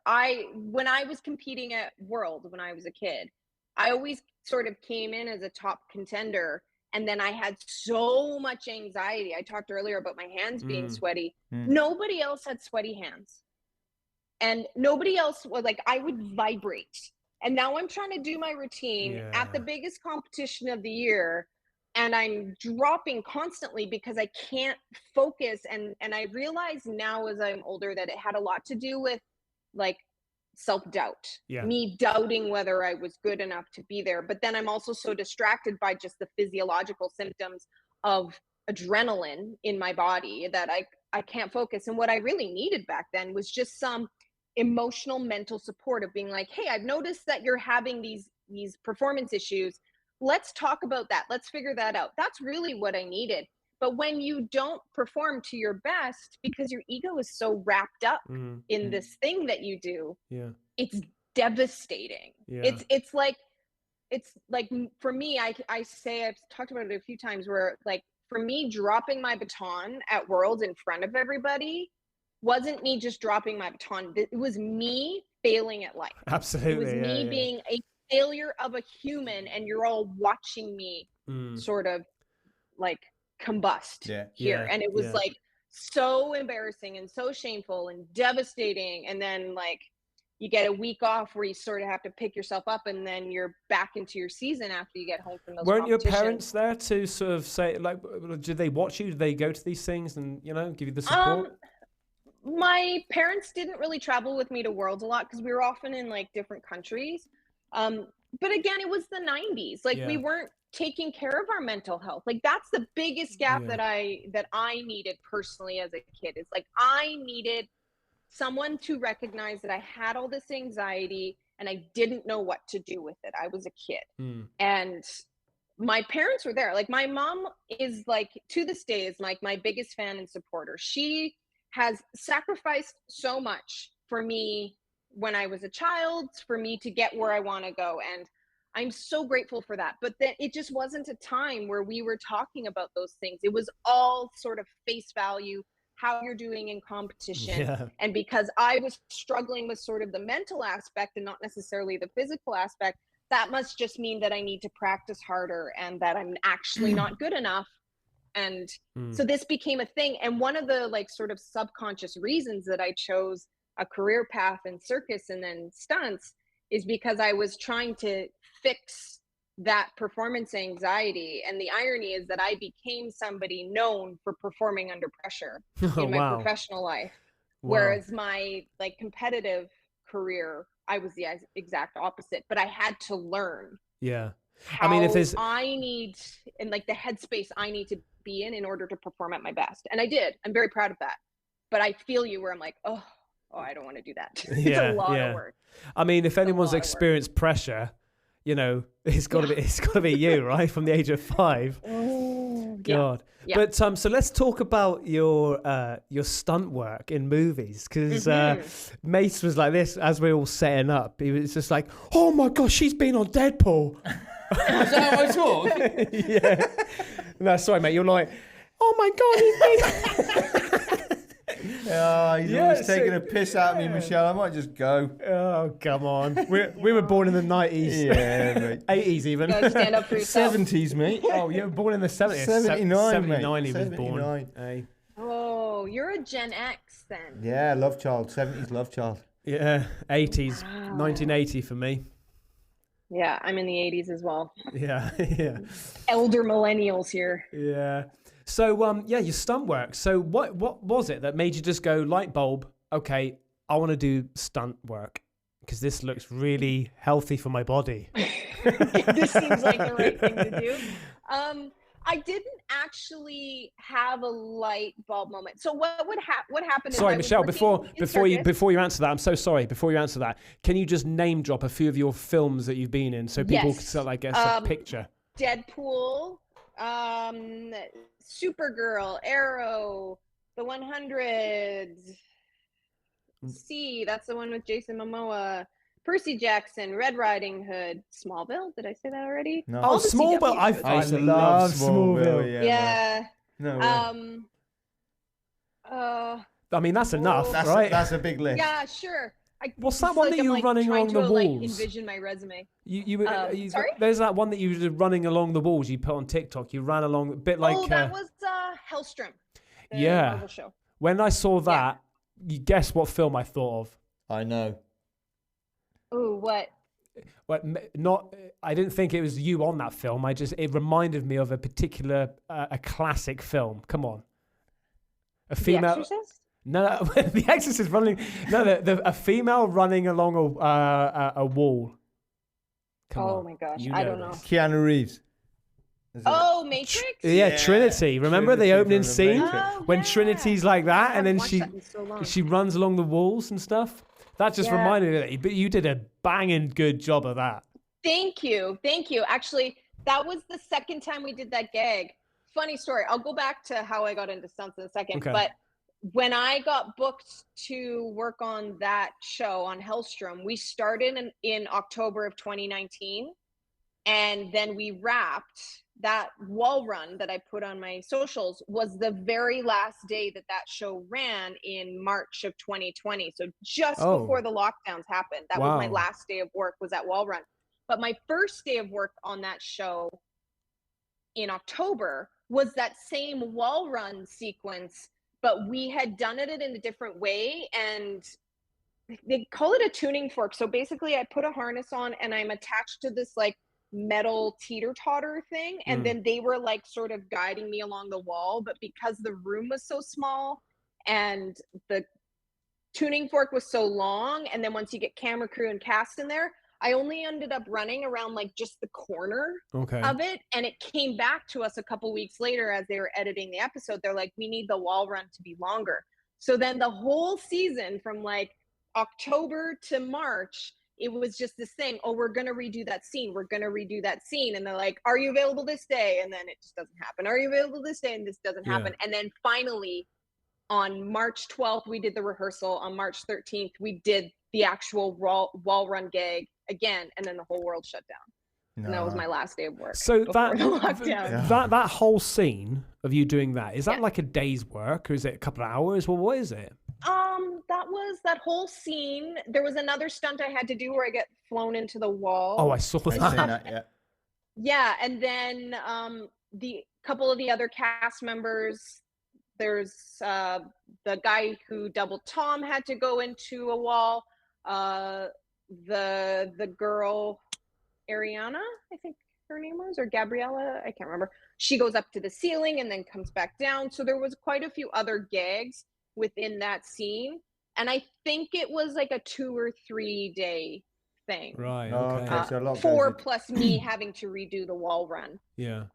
When I was competing at World, when I was a kid, I always sort of came in as a top contender. And then I had so much anxiety. I talked earlier about my hands being sweaty. Nobody else had sweaty hands. And nobody else was like, I would vibrate. And now I'm trying to do my routine at the biggest competition of the year. And I'm dropping constantly because I can't focus. And I realize now as I'm older that it had a lot to do with like self-doubt, me doubting whether I was good enough to be there. But then I'm also so distracted by just the physiological symptoms of adrenaline in my body that I can't focus. And what I really needed back then was just some emotional mental support of being like, hey, I've noticed that you're having these performance issues. Let's talk about that. Let's figure that out. That's really what I needed. But when you don't perform to your best because your ego is so wrapped up in this thing that you do, it's devastating. It's like for me, I say, I've talked about it a few times where like for me, dropping my baton at Worlds in front of everybody wasn't me just dropping my baton. It was me failing at life.
Absolutely.
It was me being a failure of a human, and you're all watching me sort of like combust here. And it was like so embarrassing and so shameful and devastating. And then like you get a week off where you sort of have to pick yourself up, and then you're back into your season after you get home from those
Weren't your parents there to sort of say, like, did they watch you? Did they go to these things and, give you the support?
My parents didn't really travel with me to Worlds a lot because we were often in like different countries. But again, it was the 90s. Like we weren't taking care of our mental health. Like that's the biggest gap that I needed personally as a kid. It's like I needed someone to recognize that I had all this anxiety and I didn't know what to do with it. I was a kid. And my parents were there. Like, my mom is, like, to this day, is like my biggest fan and supporter. She has sacrificed so much for me when I was a child, for me to get where I want to go. And I'm so grateful for that. But then it just wasn't a time where we were talking about those things. It was all sort of face value, how you're doing in competition.
Yeah.
And because I was struggling with sort of the mental aspect and not necessarily the physical aspect, that must just mean that I need to practice harder and that I'm actually not good enough. And so this became a thing. And one of the, like, sort of subconscious reasons that I chose a career path in circus and then stunts is because I was trying to fix that performance anxiety. And the irony is that I became somebody known for performing under pressure in my professional life. Whereas my, like, competitive career, I was the exact opposite, but I had to learn.
Yeah.
I mean, if there's, I need, and like the headspace I need to be in order to perform at my best. And I did. I'm very proud of that. But I feel you where I'm like, oh, I don't want to do that. It's a lot of work.
I mean, if anyone's experienced pressure, you know, it's got to be you, right? From the age of 5. God. Yeah. But so let's talk about your stunt work in movies, because Mace was like this as we were all setting up. He was just like, "Oh my gosh, she's been on Deadpool."
Is that how I talk?
Yeah. No, sorry, mate. You're like, "Oh my God, he's been."
He's always taking a piss out of me, Michelle. I might just go.
Oh, come on. We were born in the 90s.
Yeah, mate.
80s even.
You gotta stand up for yourself.
70s, mate.
Oh, you were born in the 70s.
79,
79
mate.
he was born.
Hey.
Oh, you're a Gen X then.
Yeah, love child. 70s love child.
Yeah, 80s. Wow. 1980 for me.
Yeah, I'm in the 80s as well.
Yeah.
Elder millennials here.
Yeah. So, your stunt work. So what was it that made you just go, light bulb, okay, I want to do stunt work because this looks really healthy for my body?
This seems like the right thing to do. I didn't actually have a light bulb moment. So what happened?
Sorry, Michelle, before you answer that, I'm so sorry. Before you answer that, can you just name drop a few of your films that you've been in so people can sort of, like, get a picture?
Deadpool, Supergirl, Arrow, The 100s. That's the one with Jason Momoa. Percy Jackson, Red Riding Hood, Smallville. Did I say that already?
No. Oh, Smallville! I love Smallville.
Yeah.
No.
I mean, that's enough, right?
That's a big list.
Yeah, sure.
What's that one that you were running along the walls?
Envision my resume.
Sorry? There's that one that you were running along the walls. You put on TikTok. You ran along a bit like.
Oh, that was Hellstrom. The Marvel show.
When I saw that, you guess what film I thought of?
I know.
Ooh, what?
I didn't think it was you on that film. It reminded me of a particular a classic film. Come on. A female.
The Exorcist?
No, The Exorcist running. No, a female running along a wall. Come on.
My gosh, I don't know.
Keanu Reeves.
Matrix?
Yeah, Trinity. Remember the opening scene when
yeah.
Trinity's like that, and then she runs along the walls and stuff. That just reminded me of it. But you did a banging good job of that.
Thank you. Actually, that was the second time we did that gag. Funny story. I'll go back to how I got into stunts in a second. Okay. But when I got booked to work on that show on Hellstrom, we started in October of 2019. And then we wrapped. That wall run that I put on my socials was the very last day that show ran in March of 2020. So just before the lockdowns happened. That was my last day of work, was at Wall Run. But my first day of work on that show in October was that same wall run sequence, but we had done it in a different way. And they call it a tuning fork. So basically I put a harness on and I'm attached to this like metal teeter-totter thing, and then they were like sort of guiding me along the wall, but because the room was so small and the tuning fork was so long, and then once you get camera crew and cast in there, I only ended up running around like just the corner of it. And it came back to us a couple weeks later as they were editing the episode. They're like, we need the wall run to be longer. So then the whole season from like October to March, it was just this thing, oh, we're going to redo that scene. We're going to redo that scene. And they're like, are you available this day? And then it just doesn't happen. Are you available this day? And this doesn't happen. And then finally on March 12th, we did the rehearsal. On March 13th, we did the actual wall run gag again. And then the whole world shut down. No. And that was my last day of work.
So that whole scene of you doing that, is that like a day's work, or is it a couple of hours? Well, what is it?
That whole scene. There was another stunt I had to do where I get flown into the wall.
Oh, I saw that.
Yeah, and then the couple of the other cast members. There's the guy who doubled Tom had to go into a wall. The girl, Ariana, I think her name was, or Gabriella, I can't remember. She goes up to the ceiling and then comes back down. So there was quite a few other gags within that scene. And I think it was like a 2 or 3 day thing.
Right.
Okay. So a lot
4 plus me having to redo the wall run.
Yeah.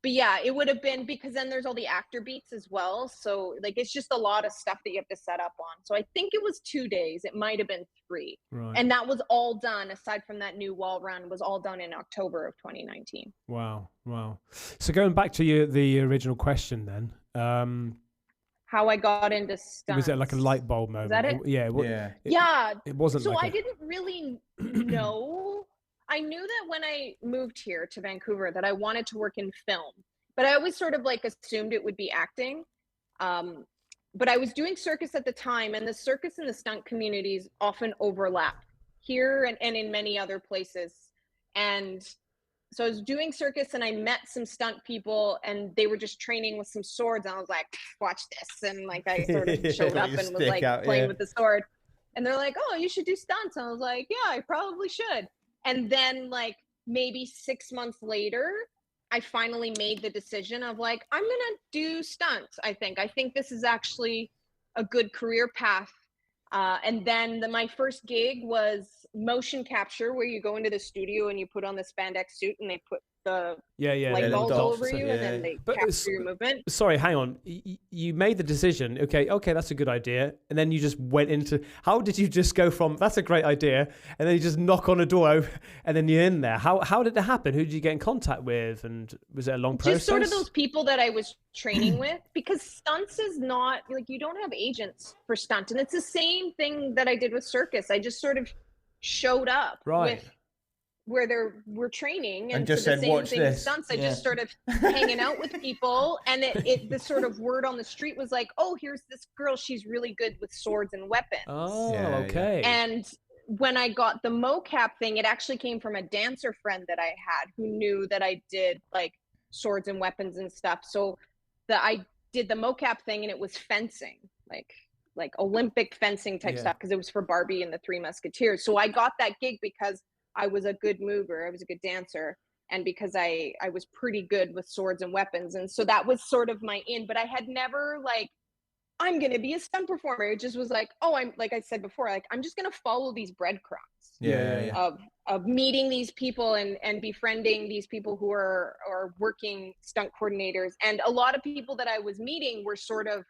But yeah, it would have been, because then there's all the actor beats as well. So like, it's just a lot of stuff that you have to set up on. So I think it was 2 days. It might've been 3.
Right.
And that was all done, aside from that new wall run, was all done in October of 2019.
Wow. So going back to the original question then,
how I got into stunts.
Was it like a light bulb moment?
Is that it?
Yeah. It wasn't.
So I didn't really know. I knew that when I moved here to Vancouver that I wanted to work in film, but I always sort of like assumed it would be acting. But I was doing circus at the time, and the circus and the stunt communities often overlap here and in many other places. And so I was doing circus and I met some stunt people, and they were just training with some swords. And I was like, watch this. And like, I sort of showed up and was like playing with the sword, and they're like, oh, you should do stunts. And I was like, yeah, I probably should. And then like maybe 6 months later, I finally made the decision of like, I'm going to do stunts. I think this is actually a good career path. And then my first gig was motion capture, where you go into the studio and you put on the spandex suit and they put the light bulbs over you, and then they capture your movement.
Sorry, hang on. You made the decision. Okay, that's a good idea. And then you just went into, how did you just go from, that's a great idea, and then you just knock on a door and then you're in there? How did it happen? Who did you get in contact with? And was it a long process?
Just sort of those people that I was training with, because stunts is not, like, you don't have agents for stunt. And it's the same thing that I did with circus. I just sort of showed up with where we're training and
just
said,
watch this.
Stunts. I just started hanging out with people, and the sort of word on the street was like, oh, here's this girl, she's really good with swords and weapons.
Okay.
And when I got the mocap thing, it actually came from a dancer friend that I had who knew that I did like swords and weapons and stuff. So I did the mocap thing, and it was fencing, like Olympic fencing type stuff, because it was for Barbie and the Three Musketeers. So I got that gig because I was a good mover, I was a good dancer, and because I was pretty good with swords and weapons. And so that was sort of my in, but I had never like, I'm going to be a stunt performer. It just was like, oh, I'm, like I said before, like, I'm just going to follow these breadcrumbs of meeting these people and befriending these people who are working stunt coordinators. And a lot of people that I was meeting were sort of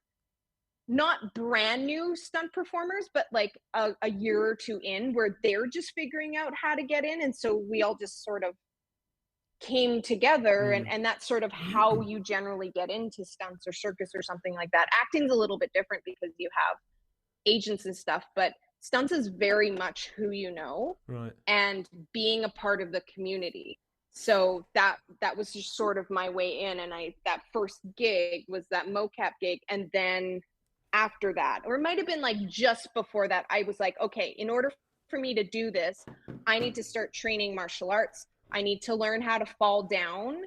not brand new stunt performers, but like a year or two in, where they're just figuring out how to get in. And so we all just sort of came together, and that's sort of how you generally get into stunts or circus or something like that. Acting's a little bit different because you have agents and stuff, but stunts is very much who you know, and being a part of the community. So that was just sort of my way in. And that first gig was that mocap gig. And then after that, or it might have been like just before that, I was like, okay, in order for me to do this, I need to start training martial arts. I need to learn how to fall down.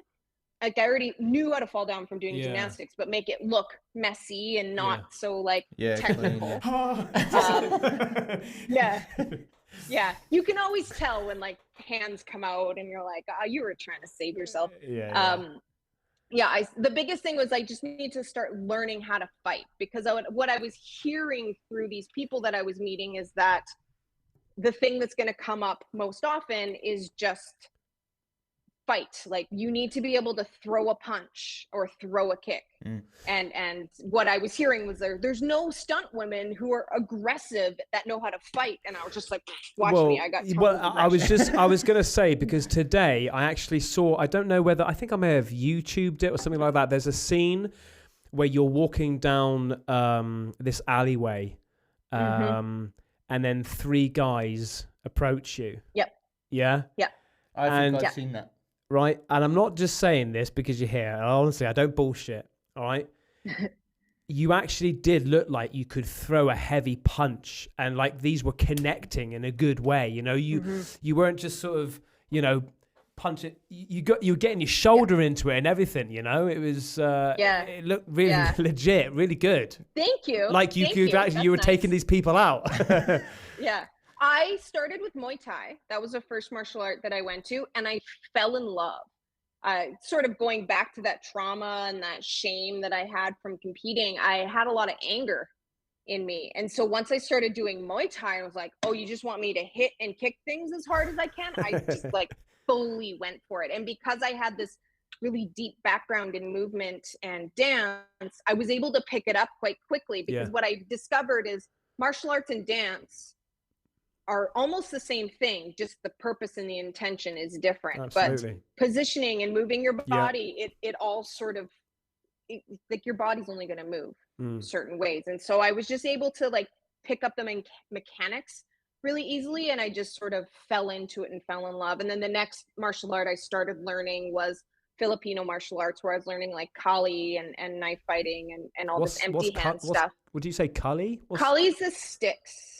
Like, I already knew how to fall down from doing gymnastics, but make it look messy and not so like technical. You can always tell when like hands come out and you're like, oh, you were trying to save yourself. The biggest thing was I just need to start learning how to fight, because what I was hearing through these people that I was meeting is that the thing that's going to come up most often is just fight. Like you need to be able to throw a punch or throw a kick. And what I was hearing was there's no stunt women who are aggressive that know how to fight. And I was just like, watch me. I got
I was going to say, because today I actually saw, I don't know whether, I think I may have YouTubed it or something like that. There's a scene where you're walking down this alleyway and then 3 guys approach you.
Yep.
Yeah?
Yeah.
I think I've seen that.
Right? And I'm not just saying this because you're here. Honestly, I don't bullshit. All right? You actually did look like you could throw a heavy punch, and like these were connecting in a good way. You know, you weren't just sort of, you know, punching. You were getting your shoulder into it and everything. You know, it was it looked really legit, really good.
Thank you.
Like you could actually, you were taking these people out.
Yeah. I started with Muay Thai. That was the first martial art that I went to, and I fell in love. Sort of going back to that trauma and that shame that I had from competing, I had a lot of anger in me. And so once I started doing Muay Thai, I was like, oh, you just want me to hit and kick things as hard as I can? I just like fully went for it. And because I had this really deep background in movement and dance, I was able to pick it up quite quickly, because what I discovered is martial arts and dance are almost the same thing, just the purpose and the intention is different.
Absolutely.
But positioning and moving your body, it all sort of, like your body's only going to move certain ways. And so I was just able to like pick up the mechanics really easily, and I just sort of fell into it and fell in love. And then the next martial art I started learning was Filipino martial arts, where I was learning like Kali and knife fighting and all this empty hand stuff.
Would you say Kali?
Kali's the sticks.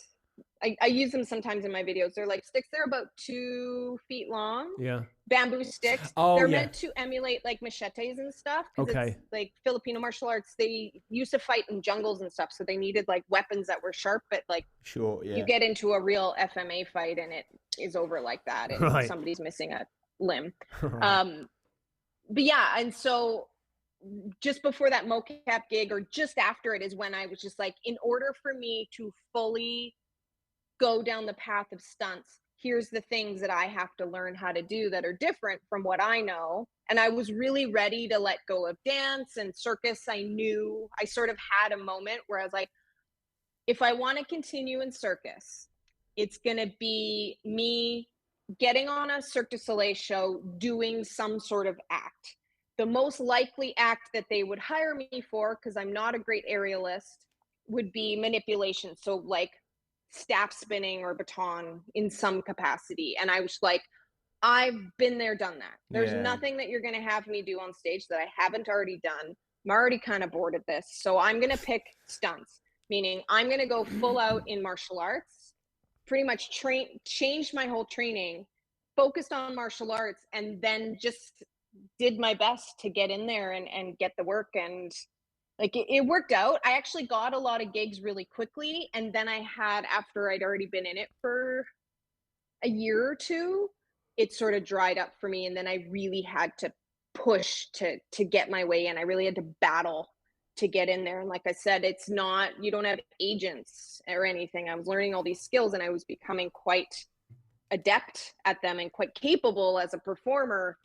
I use them sometimes in my videos. They're like sticks. They're about 2 feet long. Yeah. Bamboo sticks. They're meant to emulate like machetes and stuff. Okay. It's like Filipino martial arts, they used to fight in jungles and stuff. So they needed like weapons that were sharp, but like you get into a real FMA fight and it is over like that. And somebody's missing a limb. But yeah. And so just before that mocap gig, or just after it, is when I was just like, in order for me to fully go down the path of stunts, here's the things that I have to learn how to do that are different from what I know. And I was really ready to let go of dance and circus. I knew I sort of had a moment where I was like, if I want to continue in circus, it's going to be me getting on a Cirque du Soleil show, doing some sort of act. The most likely act that they would hire me for, because I'm not a great aerialist, would be manipulation. So like staff spinning or baton in some capacity. And I was like, I've been there, done that. There's nothing that you're going to have me do on stage that I haven't already done. I'm already kind of bored of this. So I'm going to pick stunts, meaning I'm going to go full out in martial arts, pretty much changed my whole training, focused on martial arts, and then just did my best to get in there and get the work. And like it worked out. I actually got a lot of gigs really quickly. And then I had, after I'd already been in it for a year or two, it sort of dried up for me. And then I really had to push to get my way in. I really had to battle to get in there. And like I said, it's not, you don't have agents or anything. I was learning all these skills and I was becoming quite adept at them and quite capable as a performer.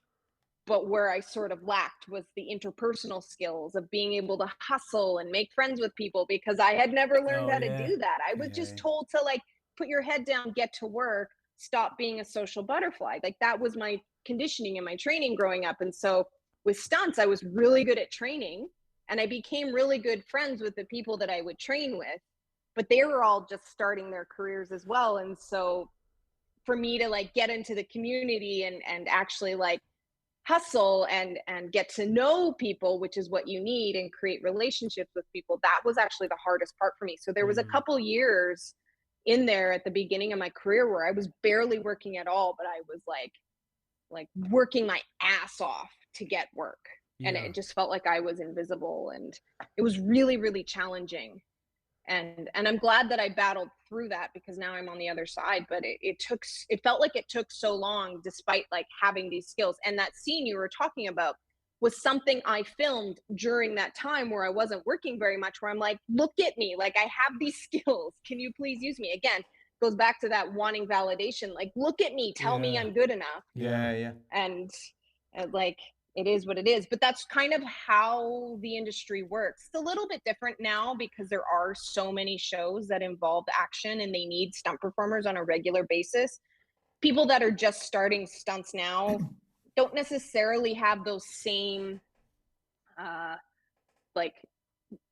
But where I sort of lacked was the interpersonal skills of being able to hustle and make friends with people, because I had never learned how to do that. I was just told to like, put your head down, get to work, stop being a social butterfly. Like that was my conditioning and my training growing up. And so with stunts, I was really good at training and I became really good friends with the people that I would train with, but they were all just starting their careers as well. And so for me to like get into the community and actually like hustle and get to know people, which is what you need, and create relationships with people, that was actually the hardest part for me. So there was a couple years in there at the beginning of my career where I was barely working at all, but I was like working my ass off to get work. And it just felt like I was invisible, and it was really, really challenging. And I'm glad that I battled through that, because now I'm on the other side. But it felt like it took so long, despite like having these skills. And that scene you were talking about was something I filmed during that time where I wasn't working very much, where I'm like, look at me, like I have these skills. Can you please use me? Again, goes back to that wanting validation. Like, look at me, tell me I'm good enough.
Yeah.
And Like, it is what it is, but that's kind of how the industry works. It's a little bit different now because there are so many shows that involve action and they need stunt performers on a regular basis. People that are just starting stunts now don't necessarily have those same like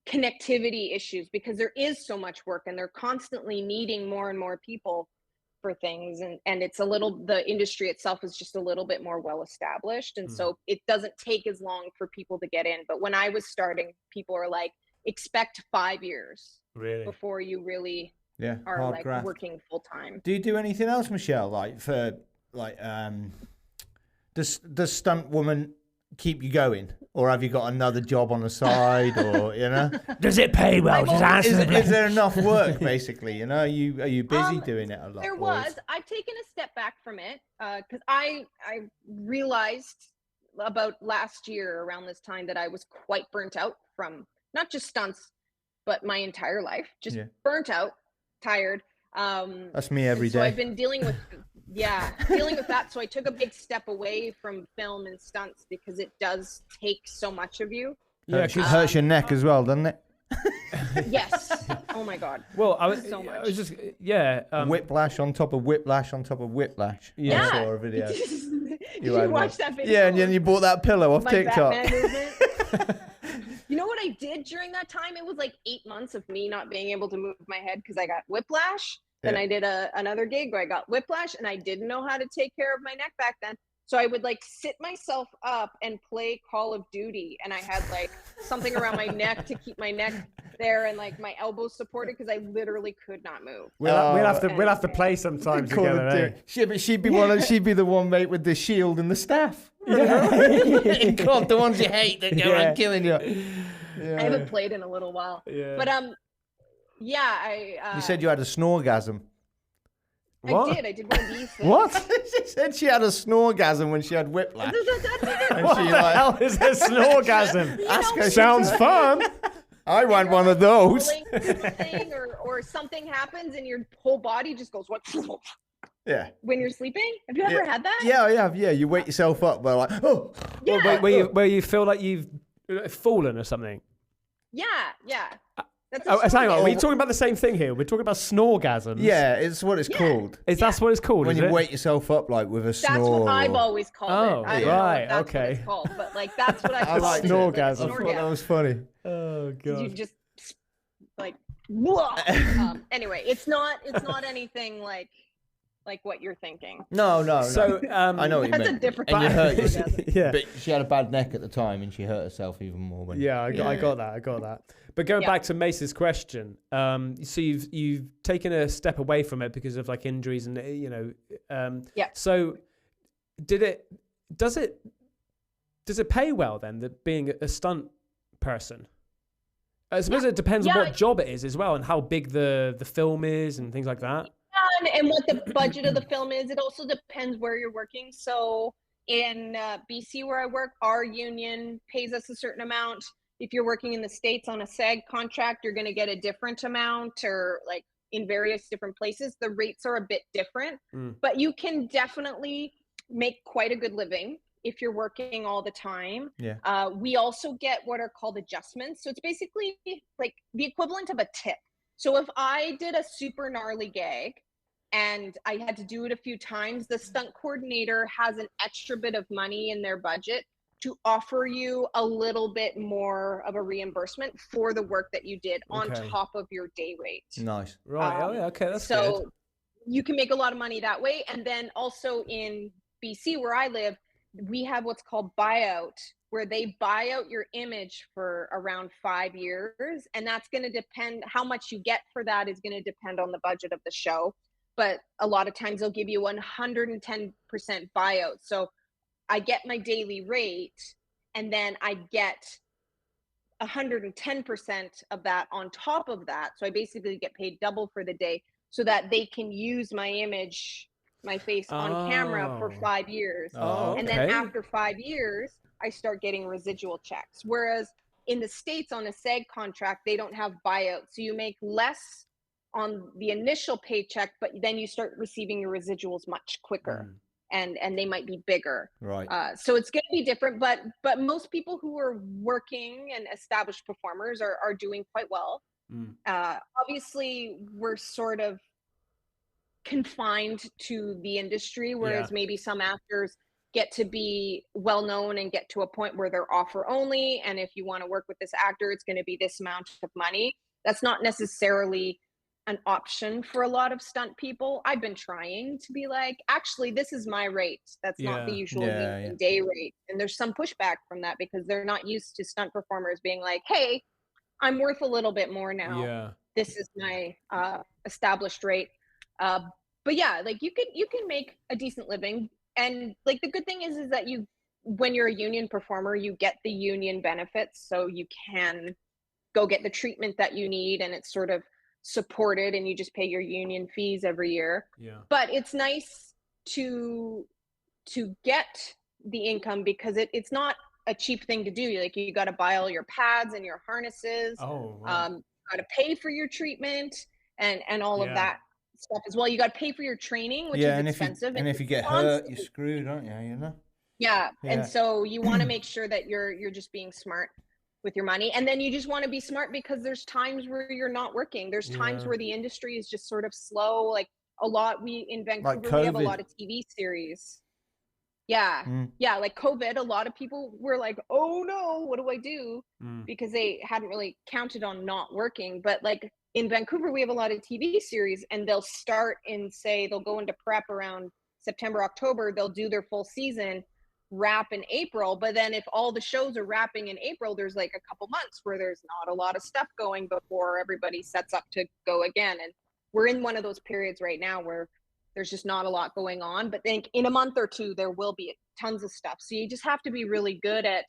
connectivity issues because there is so much work and they're constantly needing more and more people for things, and it's a little, the industry itself is just a little bit more well established, and so it doesn't take as long for people to get in. But when I was starting, people are like, expect 5 years before you really are like graft. Working full time.
Do you do anything else, Michelle? Like for does Stunt Woman keep you going, or have you got another job on the side, or
does it pay well?
Is there enough work, basically? Are you busy doing it a lot?
I've taken a step back from it because I realized about last year around this time that I was quite burnt out from not just stunts but my entire life, just burnt out, tired.
That's me every day.
So I've been dealing with that. So I took a big step away from film and stunts because it does take so much of you.
Yeah, it hurts your neck as well, doesn't it?
Yes. Oh my God.
Well, I was just
whiplash on top of whiplash on top of whiplash.
Yeah.
I saw a video.
you watched that video?
Yeah, and then you bought that pillow off TikTok.
You know what I did during that time? It was like 8 months of me not being able to move my head because I got whiplash. Then I did another gig where I got whiplash and I didn't know how to take care of my neck back then. So I would like sit myself up and play Call of Duty. And I had like something around my neck to keep my neck there and like my elbows supported because I literally could not move.
We'll have to play sometime together. Eh?
She'd be the one, mate, with the shield and the staff.
Yeah.
God, the ones you hate that go around killing you.
I haven't played in a little while. Yeah. But
you said you had a snorgasm.
What?
I did one of these things.
What?
She said she had a snorgasm when she had whiplash.
What the hell is a snorgasm? Sounds fun.
I want one of those.
Or something happens and your whole body just goes, what?
Yeah.
When you're sleeping? Have you ever had that?
Yeah, I have. Yeah, you wake yourself up by like, oh.
Yeah.
Where you feel like you've fallen or something?
Yeah.
Hang on, are we talking about the same thing here? We're talking about snorgasms.
Yeah, it's what it's called.
That's what it's called?
When you wake yourself up like with a snore.
That's what I've always called it. I don't know if that's what it's called, but like that's what I
like
snorgasm.
I thought that was funny.
Oh God.
You just like whoa. Anyway, it's not anything like what you're thinking.
No.
So
I know what you meant.
That's a different.
And you hurt yourself.
Yeah.
But she had a bad neck at the time, and she hurt herself even more.
I got that. But going back to Mace's question, so you've taken a step away from it because of like injuries and So does it pay well then, that being a stunt person? I suppose it depends on what job it is as well and how big the film is and things like that.
And what the budget of the film is. It also depends where you're working. So in BC where I work, our union pays us a certain amount. If you're working in the States on a SAG contract, you're going to get a different amount, or like in various different places, the rates are a bit different, but you can definitely make quite a good living if you're working all the time.
Yeah.
We also get what are called adjustments. So it's basically like the equivalent of a tip. So if I did a super gnarly gag and I had to do it a few times, the stunt coordinator has an extra bit of money in their budget to offer you a little bit more of a reimbursement for the work that you did on top of your day rate.
Nice.
Right. Okay. That's
so
good.
You can make a lot of money that way. And then also in BC where I live, we have what's called buyout, where they buy out your image for around 5 years. And that's going to depend, how much you get for that is going to depend on the budget of the show. But a lot of times they'll give you 110% buyout. So I get my daily rate and then I get 110% of that on top of that. So I basically get paid double for the day so that they can use my image, my face on camera for 5 years. And then after 5 years, I start getting residual checks. Whereas in the States on a SAG contract, they don't have buyout. So you make less on the initial paycheck, but then you start receiving your residuals much quicker. and they might be bigger.
Right.
So it's going to be different, but most people who are working and established performers are doing quite well. Obviously, we're sort of confined to the industry, whereas maybe some actors get to be well known and get to a point where they're offer only, and if you want to work with this actor, it's going to be this amount of money. That's not necessarily an option for a lot of stunt people. I've been trying to be like, actually, this is my rate. That's not the usual day rate. And there's some pushback from that because they're not used to stunt performers being like, hey, I'm worth a little bit more now.
Yeah.
This is my established rate. But yeah, like you can make a decent living. And like the good thing is that when you're a union performer, you get the union benefits. So you can go get the treatment that you need, and it's sort of supported, and you just pay your union fees every year. But it's nice to get the income because it's not a cheap thing to do. Like you got to buy all your pads and your harnesses.
Oh, wow.
You got to pay for your treatment and all of that stuff as well. You got to pay for your training, which is expensive.
And if you get hurt, you're screwed, aren't you? You know.
Yeah. And so you want to make sure that you're just being smart with your money. And then you just want to be smart because there's times where you're not working. There's times where the industry is just sort of slow. Like in Vancouver, we have a lot of TV series. Yeah. Like COVID, a lot of people were like, oh no, what do I do? Because they hadn't really counted on not working. But like in Vancouver, we have a lot of TV series, and they'll start they'll go into prep around September, October, they'll do their full season, wrap in April. But then if all the shows are wrapping in April, there's like a couple months where there's not a lot of stuff going before everybody sets up to go again. And we're in one of those periods right now where there's just not a lot going on. But then in a month or two, there will be tons of stuff. So you just have to be really good at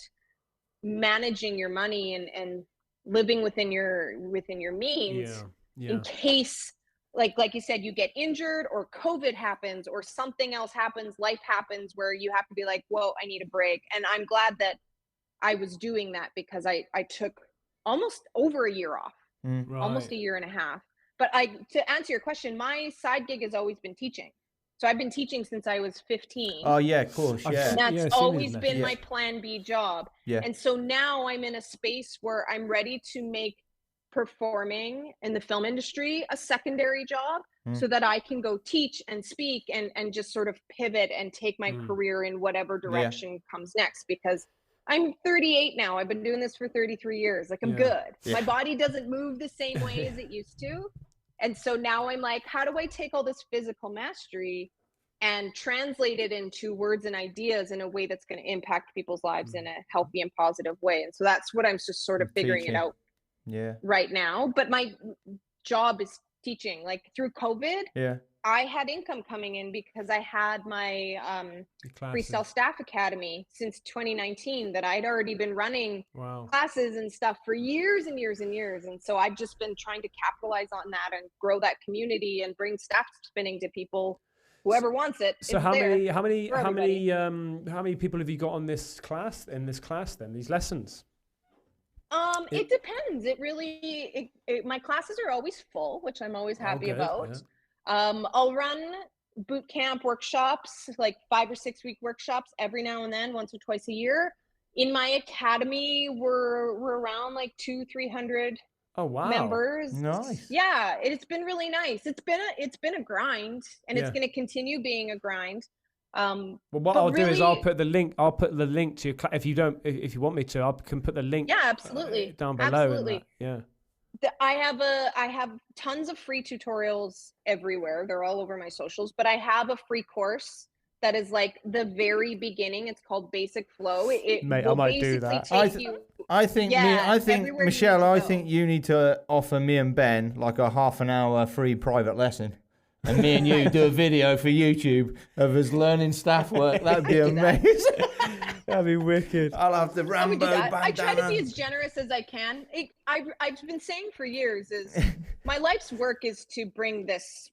managing your money and living within your means in case, like you said, you get injured or COVID happens or something else happens, life happens where you have to be like, whoa, I need a break. And I'm glad that I was doing that because I took almost over a year off, almost a year and a half. But to answer your question, my side gig has always been teaching. So I've been teaching since I was 15.
Oh yeah, of course, yeah.
And that's always been my plan B job. Yeah. And so now I'm in a space where I'm ready to make performing in the film industry a secondary job so that I can go teach and speak and just sort of pivot and take my career in whatever direction comes next, because I'm 38 now. I've been doing this for 33 years. Like I'm good. My body doesn't move the same way as it used to. And so now I'm like, how do I take all this physical mastery and translate it into words and ideas in a way that's going to impact people's lives in a healthy and positive way? And so that's what I'm just sort of figuring it out right now. But my job is teaching. Like through COVID, I had income coming in because I had my Freestyle Staff Academy since 2019 that I'd already been running classes and stuff for years and years and years. And so I've just been trying to capitalize on that and grow that community and bring staff spinning to people, whoever wants it.
So how many people have you got on this class, these lessons?
It depends. It really, my classes are always full, which I'm always happy about. Yeah. I'll run boot camp workshops, like 5 or 6 week workshops every now and then, once or twice a year. In my academy, we're around like 200-300 members.
Nice.
Yeah, it's been really nice. It's been a grind, and it's going to continue being a grind.
Well, what I'll do is I'll put the link to your class. If you want me to, I can put the link.
Yeah, absolutely.
Down below.
Absolutely.
Yeah.
I have tons of free tutorials everywhere. They're all over my socials, but I have a free course that is like the very beginning. It's called Basic Flow.
Mate, I might do that.
I think Michelle, I think you need to offer me and Ben like a half an hour free private lesson. And me and you do a video for YouTube of us learning staff work. That'd be amazing.
That'd be wicked.
I'll have the Rambo bandana.
I try to be as generous as I can. I've been saying for years is my life's work is to bring this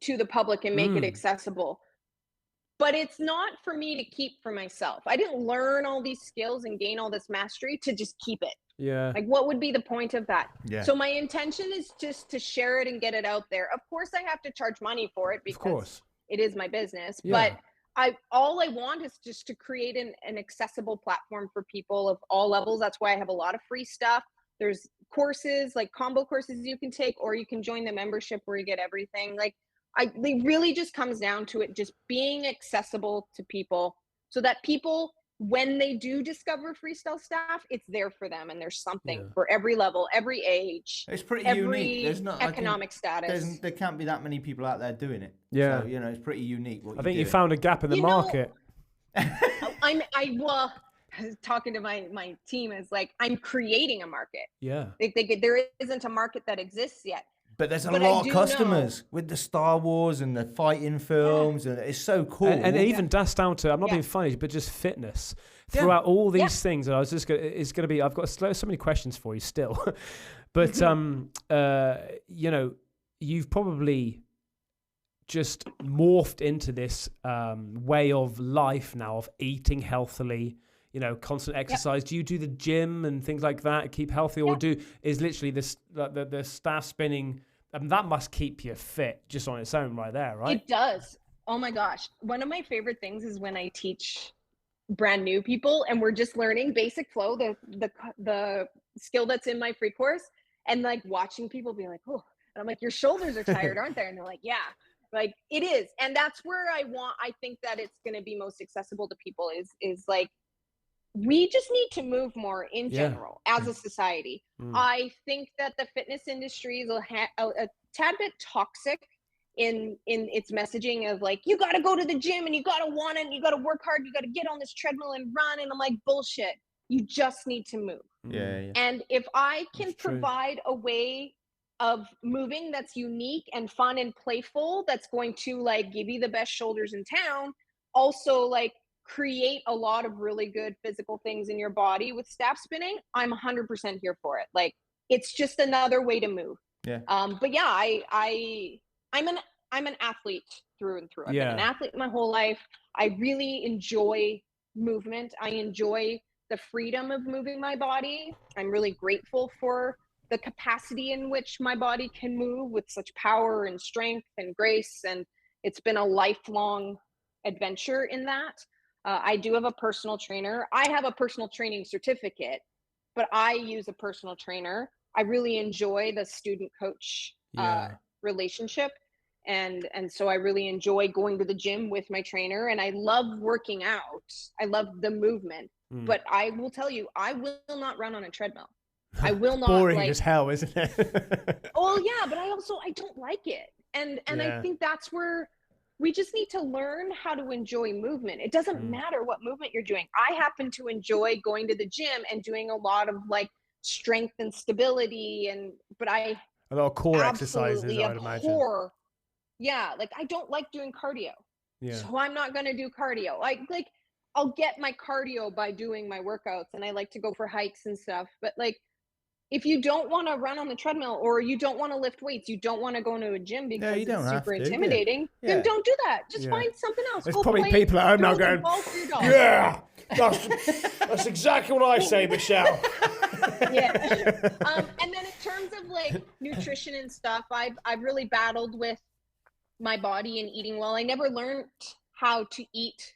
to the public and make it accessible. But it's not for me to keep for myself. I didn't learn all these skills and gain all this mastery to just keep it.
Yeah.
Like, what would be the point of that?
Yeah.
So my intention is just to share it and get it out there. Of course, I have to charge money for it because it is my business. Yeah. But all I want is just to create an accessible platform for people of all levels. That's why I have a lot of free stuff. There's courses, like combo courses you can take, or you can join the membership where you get everything. Like it really just comes down to it just being accessible to people, so that people, when they do discover freestyle staff, it's there for them, and there's something for every level, every age.
It's pretty
every
unique. There's not
economic status.
There can't be that many people out there doing it.
Yeah,
so, it's pretty unique.
I think you found a gap in the market.
Well, talking to my team is like, I'm creating a market.
Yeah,
there isn't a market that exists yet.
But there's a lot of customers with the Star Wars and the fighting films, and it's so cool.
And even that's down to, I'm not being funny, but just fitness throughout all these things. And I was just it's going to be, I've got so many questions for you still, but you've probably just morphed into this way of life now of eating healthily. Constant exercise. Do you do the gym and things like that, keep healthy, or is literally this the staff spinning? That must keep you fit just on its own, right there, right?
It does. Oh my gosh, one of my favorite things is when I teach brand new people and we're just learning basic flow, the skill that's in my free course, and like watching people be like, oh, and I'm like, your shoulders are tired, aren't they? And they're like, yeah. Like it is, and that's where I think that it's going to be most accessible to people is like, we just need to move more in general as a society. I think that the fitness industry is a tad bit toxic in its messaging of like, you got to go to the gym and you got to want it and you got to work hard, you got to get on this treadmill and run. And I'm like, bullshit. You just need to move.
Yeah.
And if I can provide a way of moving that's unique and fun and playful, that's going to like give you the best shoulders in town, also like create a lot of really good physical things in your body with staff spinning, I'm 100% here for it. Like it's just another way to move.
Yeah.
But yeah, I'm an athlete through and through. I've been an athlete my whole life. I really enjoy movement. I enjoy the freedom of moving my body. I'm really grateful for the capacity in which my body can move with such power and strength and grace. And it's been a lifelong adventure in that. I do have a personal trainer. I have a personal training certificate, but I use a personal trainer. I really enjoy the student coach relationship. And so I really enjoy going to the gym with my trainer, and I love working out. I love the movement, but I will tell you, I will not run on a treadmill. I will not.
Boring as hell, isn't it?
Oh yeah, but I don't like it. And I think that's where we just need to learn how to enjoy movement. It doesn't matter what movement you're doing. I happen to enjoy going to the gym and doing a lot of like strength and stability, but a
lot of core exercises, I'd imagine.
Yeah, like I don't like doing cardio.
Yeah.
So I'm not going to do cardio. Like I'll get my cardio by doing my workouts, and I like to go for hikes and stuff. But like, if you don't want to run on the treadmill, or you don't want to lift weights, you don't want to go into a gym because it's super intimidating, then don't do that. Just find something else.
There's probably people at home now going, yeah, that's exactly what I say, Michelle.
Yeah. And then in terms of like nutrition and stuff, I've really battled with my body and eating well. I never learned how to eat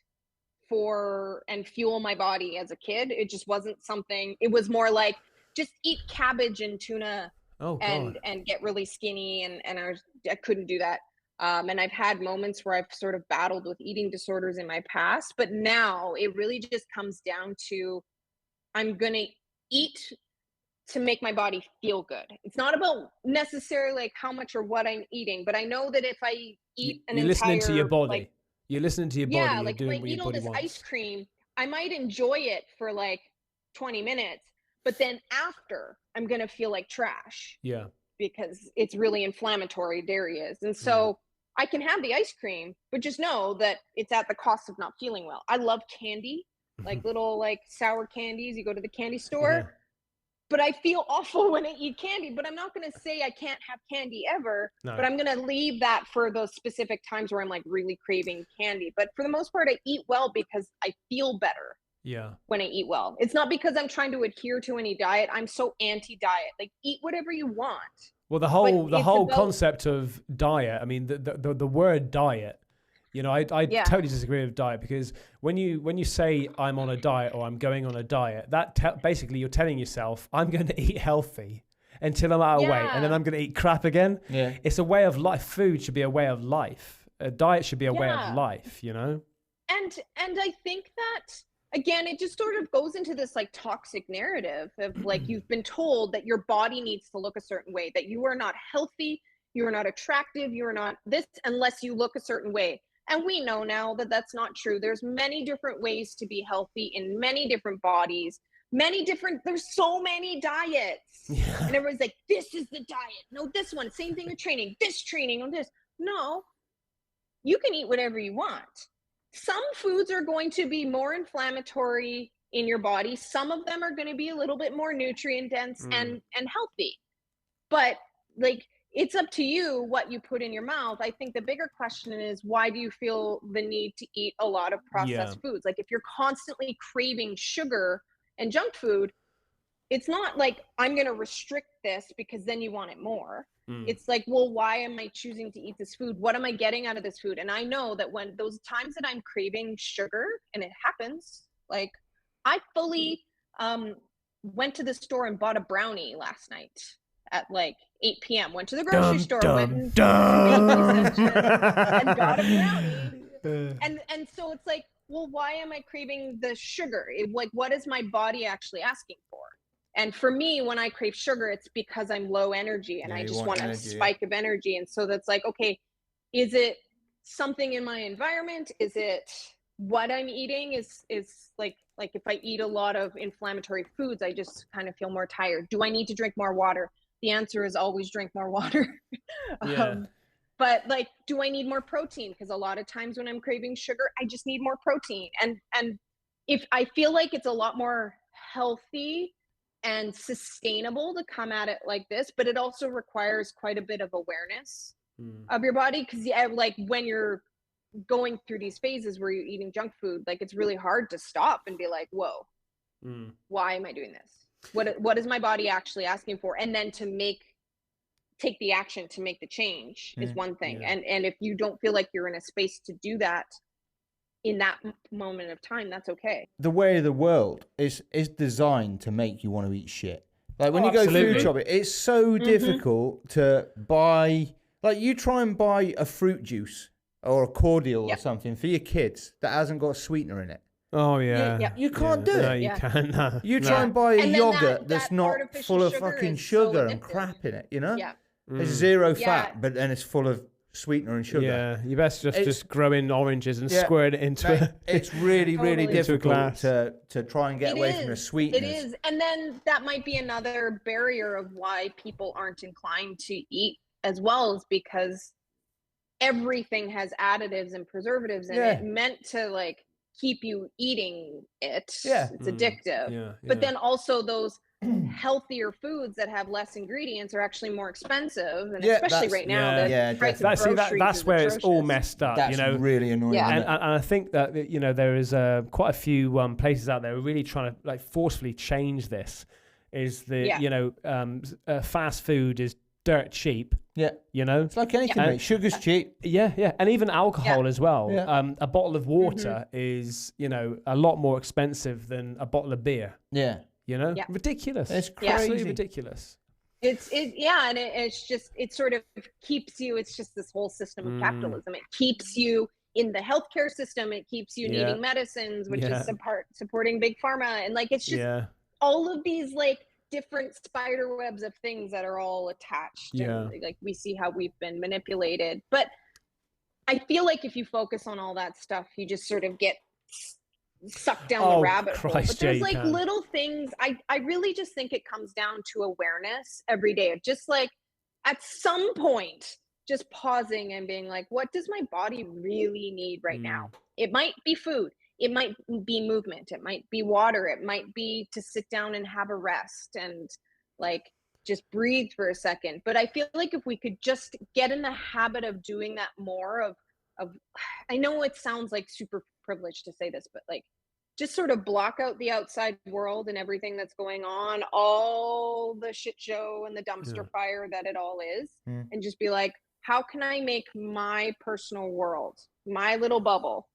for and fuel my body as a kid. It just wasn't something. It was more like, just eat cabbage and tuna and get really skinny. And I couldn't do that. And I've had moments where I've sort of battled with eating disorders in my past, but now it really just comes down to, I'm going to eat to make my body feel good. It's not about necessarily like how much or what I'm eating, but I know that if I eat
you're listening to your body. You're listening to your body.
Yeah, like
you're doing
if I eat all this ice cream, I might enjoy it for like 20 minutes. But then after, I'm going to feel like trash.
Yeah.
Because it's really inflammatory, dairy is. And so I can have the ice cream, but just know that it's at the cost of not feeling well. I love candy, like little like sour candies. You go to the candy store, but I feel awful when I eat candy. But I'm not going to say I can't have candy ever, but I'm going to leave that for those specific times where I'm like really craving candy. But for the most part, I eat well because I feel better.
Yeah.
When I eat well. It's not because I'm trying to adhere to any diet. I'm so anti-diet. Like eat whatever you want.
Well, the whole concept of diet, I mean, the word diet You know, I totally disagree with diet, because when you say I'm on a diet or I'm going on a diet, that basically you're telling yourself I'm going to eat healthy until I'm out of weight, and then I'm going to eat crap again. Yeah. It's a way of life. Food should be a way of life. A diet should be a way of life, you know?
And I think that, again, it just sort of goes into this like toxic narrative of like, you've been told that your body needs to look a certain way, that you are not healthy, you are not attractive, you are not this unless you look a certain way. And we know now that that's not true. There's many different ways to be healthy in many different bodies, there's so many diets. Yeah. And everyone's like, this is the diet. No, this one, same thing with training, this training on this. No, you can eat whatever you want. Some foods are going to be more inflammatory in your body. Some of them are going to be a little bit more nutrient dense and healthy. But like, it's up to you what you put in your mouth. I think the bigger question is, why do you feel the need to eat a lot of processed foods? Like if you're constantly craving sugar and junk food, it's not like I'm going to restrict this because then you want it more. It's like, well, why am I choosing to eat this food? What am I getting out of this food? And I know that when those times that I'm craving sugar, and it happens, like I fully went to the store and bought a brownie last night at like 8 p.m. Went to the grocery store, went and got a brownie. And so it's like, well, why am I craving the sugar? Like, what is my body actually asking for? And for me, when I crave sugar, it's because I'm low energy and I just want a spike of energy. And so that's like, okay, is it something in my environment? Is it what I'm eating? Is like if I eat a lot of inflammatory foods, I just kind of feel more tired. Do I need to drink more water? The answer is always drink more water. But like, do I need more protein? Because a lot of times when I'm craving sugar, I just need more protein. And if I feel like it's a lot more healthy and sustainable to come at it like this, but it also requires quite a bit of awareness of your body. Because like when you're going through these phases where you're eating junk food, like it's really hard to stop and be like, whoa, why am I doing this? What is my body actually asking for? And then to take the action to make the change is one thing. And if you don't feel like you're in a space to do that in that moment of time, that's okay.
The way of the world is designed to make you want to eat shit. Like when you go food shopping, it's so difficult to buy, like you try and buy a fruit juice or a cordial or something for your kids that hasn't got a sweetener in it.
Oh yeah.
You can't do it.
No, you can't. No.
You try and buy a yogurt that's not full of fucking sugar and crap in it, you know?
Yeah.
It's zero fat, but then it's full of sweetener and sugar.
Yeah, you best just grow in oranges and squirt it into
it's really, really difficult to try and get away from the sweetness.
It is. And then that might be another barrier of why people aren't inclined to eat as well, is because everything has additives and preservatives in it, meant to like keep you eating it. It's addictive. But then also those healthier foods that have less ingredients are actually more expensive, and especially right now the price of groceries
that's where it's all messed up.
That's really annoying.
And I think that there is quite a few places out there who are really trying to like forcefully change this. Is the fast food is dirt cheap.
It's like anything, mate. Sugar's cheap.
And even alcohol as well. A bottle of water is a lot more expensive than a bottle of beer. Ridiculous.
It's crazy.
Ridiculous.
And it's just, it sort of keeps you, it's just this whole system of capitalism. It keeps you in the healthcare system. It keeps you needing medicines, which is supporting big pharma. And like, it's just all of these like different spider webs of things that are all attached. And like, we see how we've been manipulated. But I feel like if you focus on all that stuff, you just sort of get sucked down the rabbit hole. But there's like little things. I really just think it comes down to awareness every day of just like at some point just pausing and being like, what does my body really need right now? It might be food, it might be movement, it might be water, it might be to sit down and have a rest and like just breathe for a second. But I feel like if we could just get in the habit of doing that more of I know it sounds like super privileged to say this, but like just sort of block out the outside world and everything that's going on, all the shit show and the dumpster fire that it all is, and just be like, how can I make my personal world my little bubble,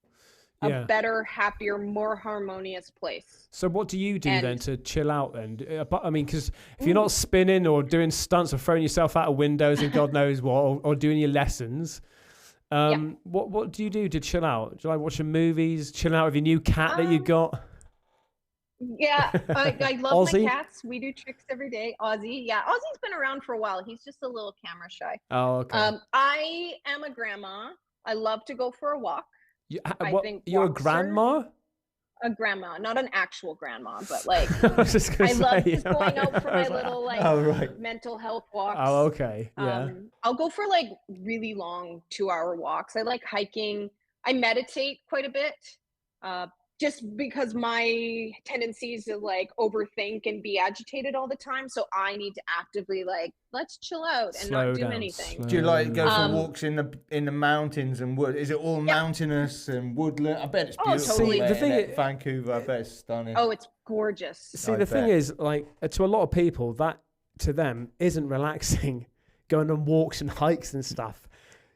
Yeah.
a better, happier, more harmonious place.
So what do you do then to chill out then? I mean, because if you're not spinning or doing stunts or throwing yourself out of windows and God knows what, or doing your lessons, what do you do to chill out? Do you like watching movies, chilling out with your new cat that you got?
Yeah, I love
Ozzy?
my cats. We do tricks every day. Ozzy, yeah. Ozzy's been around for a while. He's just a little camera shy.
Oh, okay.
I am a grandma. I love to go for a walk.
You're a grandma?
A grandma, not an actual grandma, but like
I was just gonna
I love
say,
just going out for my little mental health walks.
Oh, okay. Yeah.
I'll go for like really long 2-hour walks. I like hiking. I meditate quite a bit. Just because my tendency is to like overthink and be agitated all the time. So I need to actively like, let's chill out and not do anything.
Do you like go for walks in the mountains and wood? Is it all mountainous and woodland? I bet it's beautiful.
Totally.
The thing is, Vancouver, I bet it's stunning.
Oh, it's gorgeous.
See, the thing is, like, to a lot of people, that to them isn't relaxing, going on walks and hikes and stuff.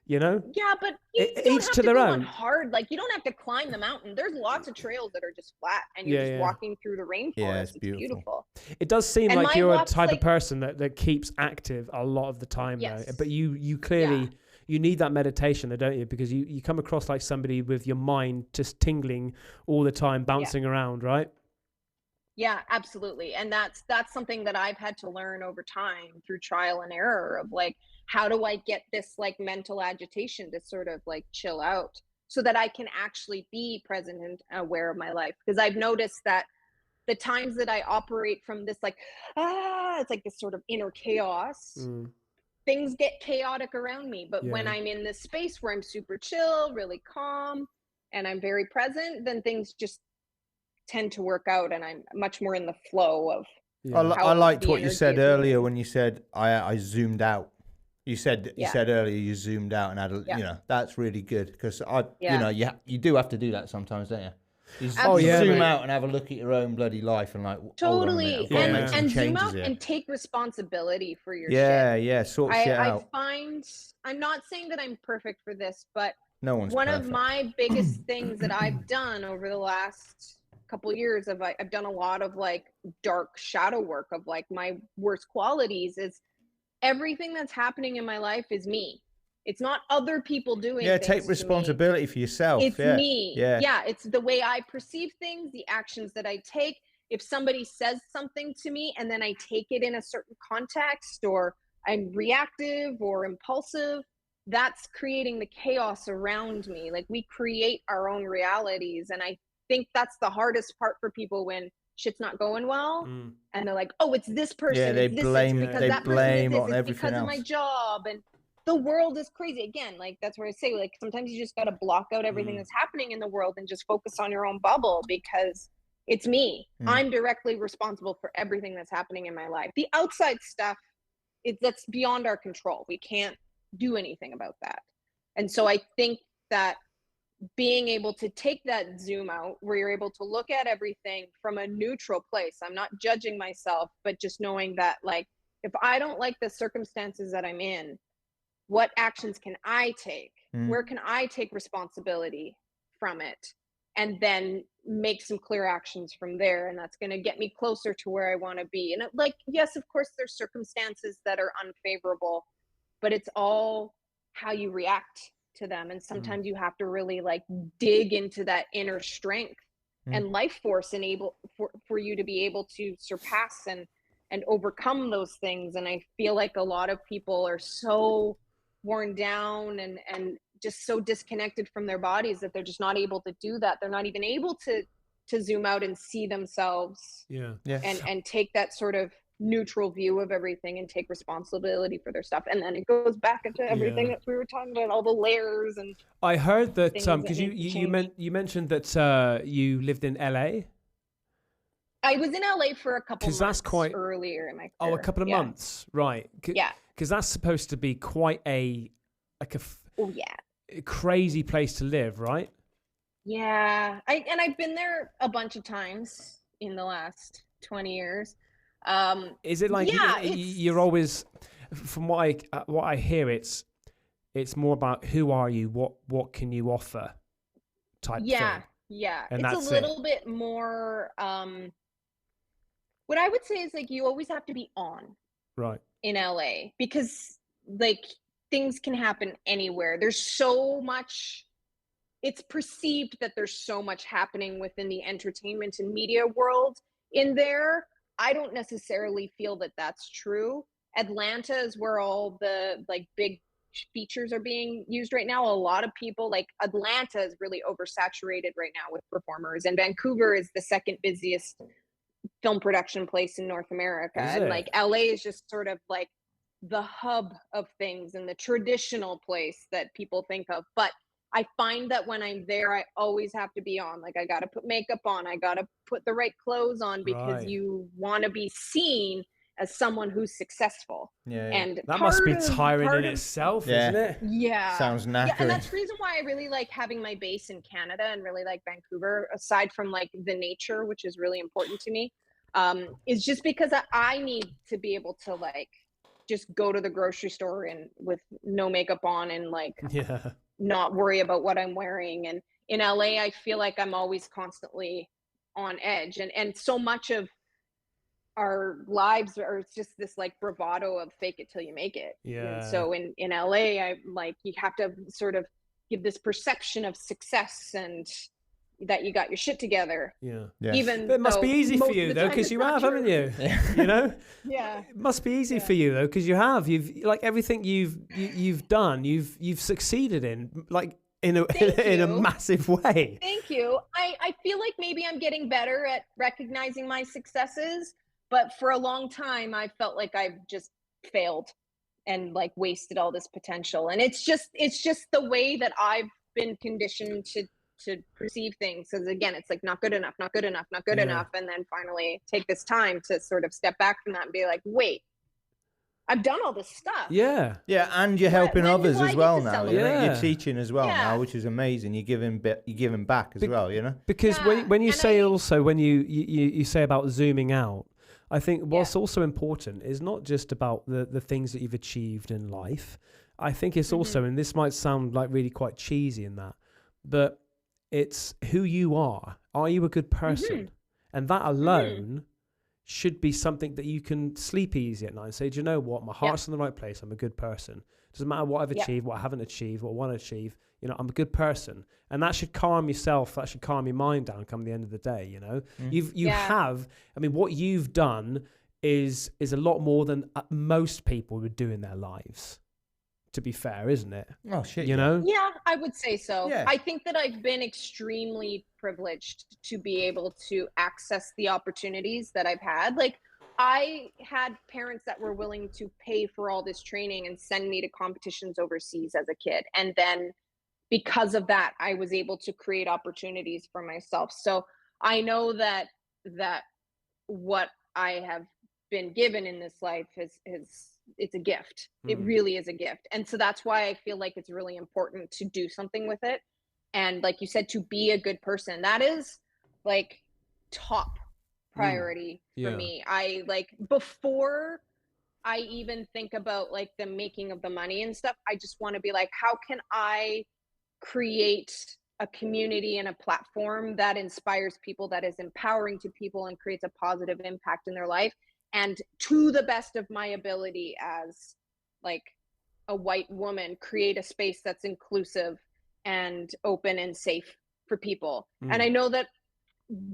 You know?
Yeah, but you don't
each
have
to their
go
own.
on hard. Like, you don't have to climb the mountain. There's lots of trails that are just flat, and you're just walking through the rainforest.
Yeah, it's
beautiful.
It does seem
And
like you're a type
like,
of person that keeps active a lot of the time, though. But you clearly you need that meditation, though, don't you? Because you come across like somebody with your mind just tingling all the time, bouncing around, right?
Yeah, absolutely. And that's something that I've had to learn over time through trial and error of like, how do I get this like mental agitation to sort of like chill out so that I can actually be present and aware of my life? Because I've noticed that the times that I operate from this like, it's like this sort of inner chaos, things get chaotic around me. But when I'm in this space where I'm super chill, really calm, and I'm very present, then things just tend to work out, and I'm much more in the flow of.
I liked what you said earlier when you said I zoomed out. You said earlier you zoomed out and had you know, that's really good because you know you do have to do that sometimes, don't you? You zoom out and have a look at your own bloody life and like
totally and zoom out and take responsibility for your shit.
Sort shit out.
I find I'm not saying that I'm perfect for this, but
no one's
one
perfect.
of my biggest things that I've done over the last couple of years I've done a lot of like dark shadow work of like my worst qualities is everything that's happening in my life is me. It's not other people doing things.
Take responsibility for yourself.
It's me. Yeah, it's the way I perceive things, the actions that I take. If somebody says something to me and then I take it in a certain context or I'm reactive or impulsive, that's creating the chaos around me. Like we create our own realities. And I think that's the hardest part for people when shit's not going well and they're like, oh, it's this person,
they blame on everything
it's because
else.
of my job, and the world is crazy. Again, like that's where I say like sometimes you just got to block out everything that's happening in the world and just focus on your own bubble because it's me. I'm directly responsible for everything that's happening in my life. The outside stuff, that's beyond our control. We can't do anything about that. And so I think that being able to take that zoom out where you're able to look at everything from a neutral place. I'm not judging myself, but just knowing that like, if I don't like the circumstances that I'm in, what actions can I take? Where can I take responsibility from it? And then make some clear actions from there. And that's going to get me closer to where I want to be. And like, yes, of course, there's circumstances that are unfavorable, but it's all how you react to them. And sometimes you have to really like dig into that inner strength and life force and for you to be able to surpass and overcome those things. And I feel like a lot of people are so worn down and just so disconnected from their bodies that they're just not able to do that. They're not even able to zoom out and see themselves and take that sort of neutral view of everything and take responsibility for their stuff. And then it goes back into everything that we were talking about, all the layers. And
I heard that because you mentioned that you lived in LA.
I was in LA for a couple months
that's quite
earlier in my career.
Oh, a couple of months, right? Because that's supposed to be quite a crazy place to live, right?
Yeah, I've been there a bunch of times in the last 20 years.
Is it like you're always, from what I hear, it's It's more about who are you, what can you offer type thing.
Yeah.
And
it's a little bit more, what I would say is like, you always have to be on in LA, because like things can happen anywhere. There's so much, it's perceived that there's so much happening within the entertainment and media world in there. I don't necessarily feel that that's true. Atlanta is where all the like big features are being used right now. A lot of people, like Atlanta is really oversaturated right now with performers, and Vancouver is the second busiest film production place in North America. And like LA is just sort of like the hub of things and the traditional place that people think of. But I find that when I'm there, I always have to be on. Like I got to put makeup on, I got to put the right clothes on, because you want to be seen as someone who's successful. And
that must be tiring in itself, isn't it?
Sounds natural.
And that's the reason why I really like having my base in Canada and really like Vancouver, aside from like the nature, which is really important to me, is just because I need to be able to like just go to the grocery store and with no makeup on and like not worry about what I'm wearing. And in LA, I feel like I'm always constantly on edge, and so much of our lives are just this like bravado of fake it till you make it. And so in LA, I like, you have to sort of give this perception of success and that you got your shit together. Even
it must be easy for you though, because you have, haven't you? You know?
It
must be easy for you though, because you've like everything you've done, you've succeeded in, like in a massive way.
Thank you. I feel like maybe I'm getting better at recognizing my successes, but for a long time I felt like I've just failed and like wasted all this potential. And it's just the way that I've been conditioned to perceive things. Because again, it's like not good enough. And then finally take this time to sort of step back from that and be like, wait, I've done all this stuff.
And you're helping others as well now. You're teaching as well now, which is amazing. You're giving back as well, you know.
Because when you say when you say about zooming out, I think what's also important is not just about the things that you've achieved in life. I think it's also, and this might sound like really quite cheesy in that, but it's who you are. Are you a good person? And that alone should be something that you can sleep easy at night and say, do you know what? My heart's in the right place. I'm a good person. Doesn't matter what I've achieved, what I haven't achieved, what I want to achieve. You know, I'm a good person. And that should calm yourself. That should calm your mind down come the end of the day, you know? You have, I mean, what you've done is a lot more than most people would do in their lives. To be fair, isn't it?
Oh, shit.
You know?
Yeah, I would say so. I think that I've been extremely privileged to be able to access the opportunities that I've had. Like, I had parents that were willing to pay for all this training and send me to competitions overseas as a kid. And then because of that, I was able to create opportunities for myself. So I know that what I have been given in this life is it's a gift. It really is a gift. And so that's why I feel like it's really important to do something with it. And like you said, to be a good person, that is like top priority for me. I like, before I even think about like the making of the money and stuff, I just want to be like, how can I create a community and a platform that inspires people, that is empowering to people and creates a positive impact in their life, and to the best of my ability as like a white woman, create a space that's inclusive and open and safe for people. And I know that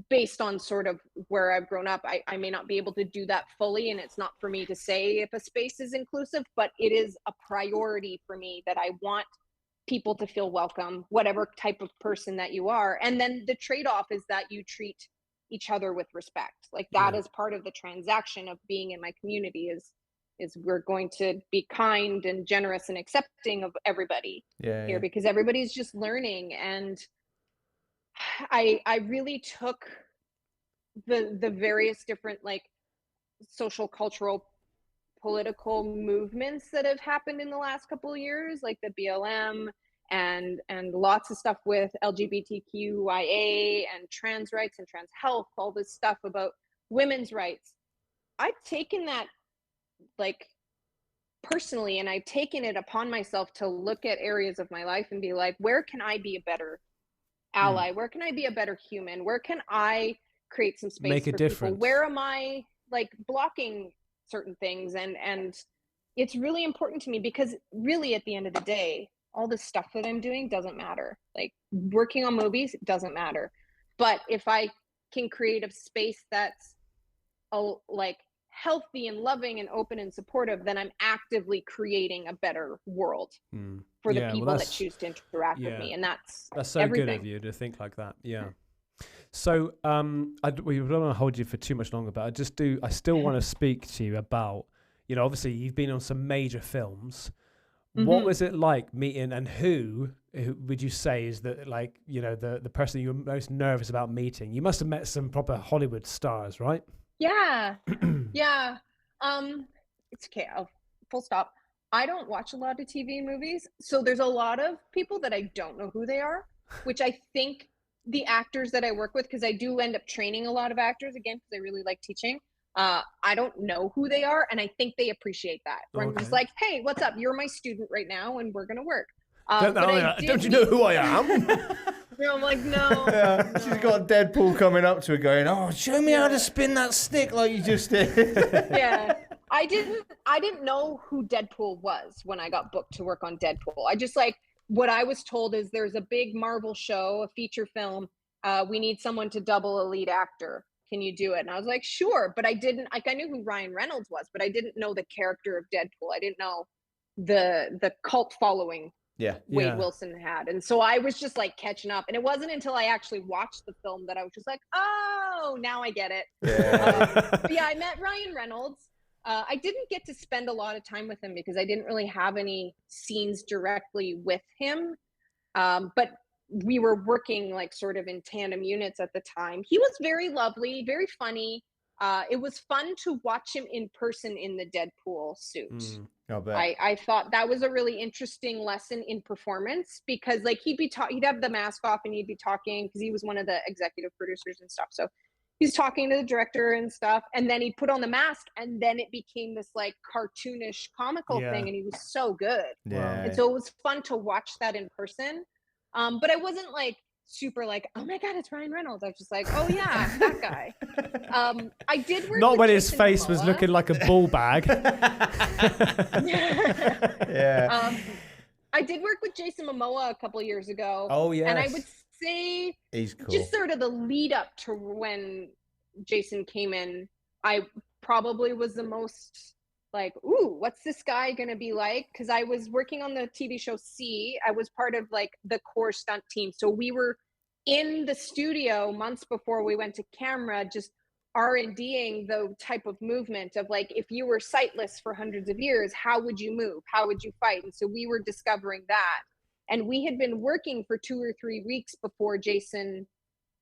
based on sort of where I've grown up, I may not be able to do that fully, and it's not for me to say if a space is inclusive, but it is a priority for me that I want people to feel welcome, whatever type of person that you are. And then the trade-off is that you treat each other with respect. Like that is part of the transaction of being in my community, is we're going to be kind and generous and accepting of everybody here, because everybody's just learning. And I really took the various different like social, cultural, political movements that have happened in the last couple of years, like the BLM and lots of stuff with LGBTQIA and trans rights and trans health, all this stuff about women's rights. I've taken that like personally, and I've taken it upon myself to look at areas of my life and be like, where can I be a better ally? Where can I be a better human? Where can I create some space
Make a
for
difference.
people? Where am I like blocking certain things? And it's really important to me, because really at the end of the day, all the stuff that I'm doing doesn't matter. Like working on movies doesn't matter. But if I can create a space that's like healthy and loving and open and supportive, then I'm actively creating a better world for the people that choose to interact with me. And that's
so
everything.
Good of you to think like that. Yeah. So we don't want to hold you for too much longer, but I still want to speak to you about, you know, obviously you've been on some major films. What was it like meeting, and who would you say is the, like, you know, the person you're most nervous about meeting? You must have met some proper Hollywood stars, right?
Yeah. Yeah. It's okay. Full stop. I don't watch a lot of TV and movies. So there's a lot of people that I don't know who they are, which I think the actors that I work with, because I do end up training a lot of actors, again, because I really like teaching. I don't know who they are, and I think they appreciate that. Where I'm just like, hey, what's up? You're my student right now, and we're gonna work.
Don't you know who I am?
No, I'm like, no.
Yeah, she's got Deadpool coming up to her going, oh, show me how to spin that stick like you just did.
Yeah. I didn't know who Deadpool was when I got booked to work on Deadpool. I just like, what I was told is there's a big Marvel show, a feature film. We need someone to double a lead actor. Can you do it? And I was like, sure. But I didn't, like, I knew who Ryan Reynolds was, but I didn't know the character of Deadpool. I didn't know the cult following Wade Wilson had. And so I was just like catching up. And it wasn't until I actually watched the film that I was just like, oh, now I get it. But yeah, I met Ryan Reynolds. I didn't get to spend a lot of time with him because I didn't really have any scenes directly with him. But we were working like sort of in tandem units at the time. He was very lovely, very funny. It was fun to watch him in person in the Deadpool suit. I thought that was a really interesting lesson in performance, because like he'd have the mask off and he'd be talking, because he was one of the executive producers and stuff. So he's talking to the director and stuff, and then he put on the mask, and then it became this like cartoonish comical thing, and he was so good. And so it was fun to watch that in person. But I wasn't like super like, oh my God, it's Ryan Reynolds. I was just like, oh yeah, that guy. I did work
not
with
when
Jason
his face
Momoa.
was looking like a ball bag.
I did work with Jason Momoa a couple years ago.
Oh yes.
And I would say
he's cool.
Just sort of the lead up to when Jason came in, I probably was the most like, ooh, what's this guy gonna be like? Because I was working on the TV show C. I was part of like the core stunt team. So we were in the studio months before we went to camera, just R&Ding the type of movement of like, if you were sightless for hundreds of years, how would you move? How would you fight? And so we were discovering that. And we had been working for 2 or 3 weeks before Jason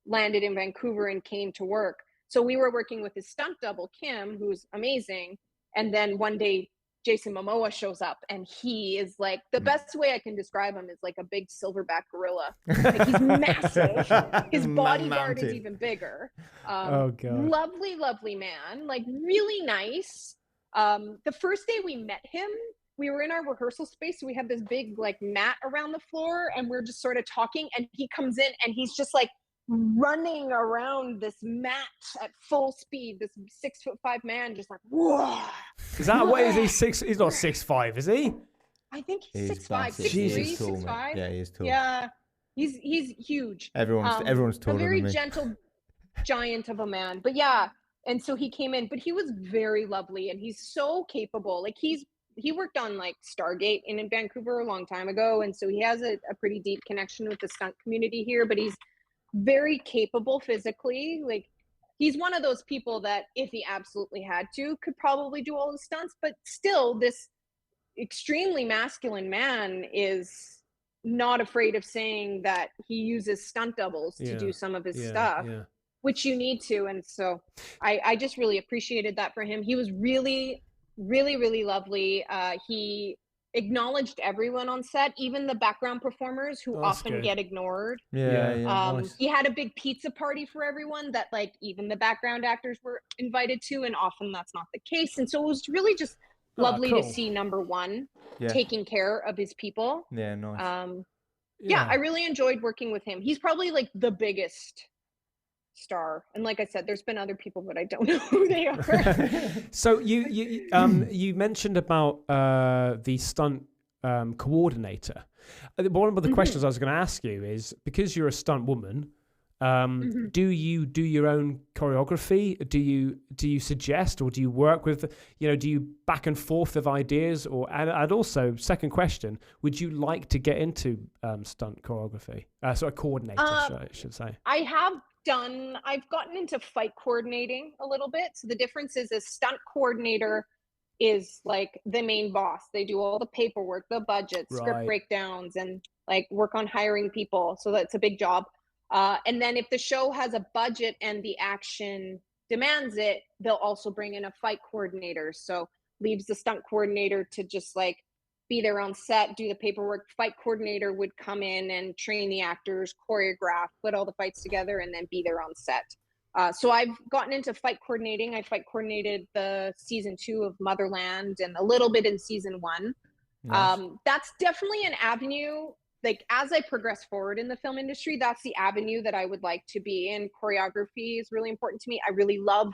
landed in Vancouver and came to work. So we were working with his stunt double, Kim, who's amazing. And then one day Jason Momoa shows up, and he is like, the best way I can describe him is like a big silverback gorilla. Like he's massive. His bodyguard is even bigger.
Oh God.
Lovely, lovely man. Like really nice. The first day we met him, we were in our rehearsal space. So we had this big like mat around the floor, and we're just sort of talking, and he comes in and he's just like running around this mat at full speed, this 6'5" man, just like, whoa.
Is that what is he? He's not 6'5", is he?
I think he's 6'5", 6'3", 6'5".
Yeah, he is tall.
Yeah, he's huge.
Everyone's taller
a very
than me.
Gentle giant of a man. But yeah, and so he came in, but he was very lovely, and he's so capable. Like he worked on like Stargate in Vancouver a long time ago, and so he has a pretty deep connection with the stunt community here. But he's very capable physically. Like he's one of those people that if he absolutely had to, could probably do all the stunts, but still this extremely masculine man is not afraid of saying that he uses stunt doubles to do some of his stuff, which you need to. And so I just really appreciated that for him. He was really, really, really lovely. He acknowledged everyone on set, even the background performers who often get ignored.
Nice.
He had a big pizza party for everyone that like even the background actors were invited to, and often that's not the case. And so it was really just lovely to see number one taking care of his people.
Yeah, nice.
Yeah, I really enjoyed working with him. He's probably like the biggest star, and like I said, there's been other people, but I don't know who they are.
So you mentioned about the stunt coordinator. One of the questions I was going to ask you is, because you're a stunt woman, do you do your own choreography? Do you suggest, or do you work with, do you back and forth of ideas? And also, second question, would you like to get into stunt choreography? Coordinator, I should say.
I've gotten into fight coordinating a little bit. So the difference is a stunt coordinator is like the main boss. They do all the paperwork, the budget, script breakdowns, and like work on hiring people. So that's a big job. And then if the show has a budget and the action demands it, they'll also bring in a fight coordinator. So leaves the stunt coordinator to just like be there on set, do the paperwork. Fight coordinator would come in and train the actors, choreograph, put all the fights together, and then be there on set. So I've gotten into fight coordinating. I fight coordinated the season 2 of Motherland and a little bit in season 1. Nice. That's definitely an avenue. Like as I progress forward in the film industry, that's the avenue that I would like to be in. Choreography is really important to me. I really love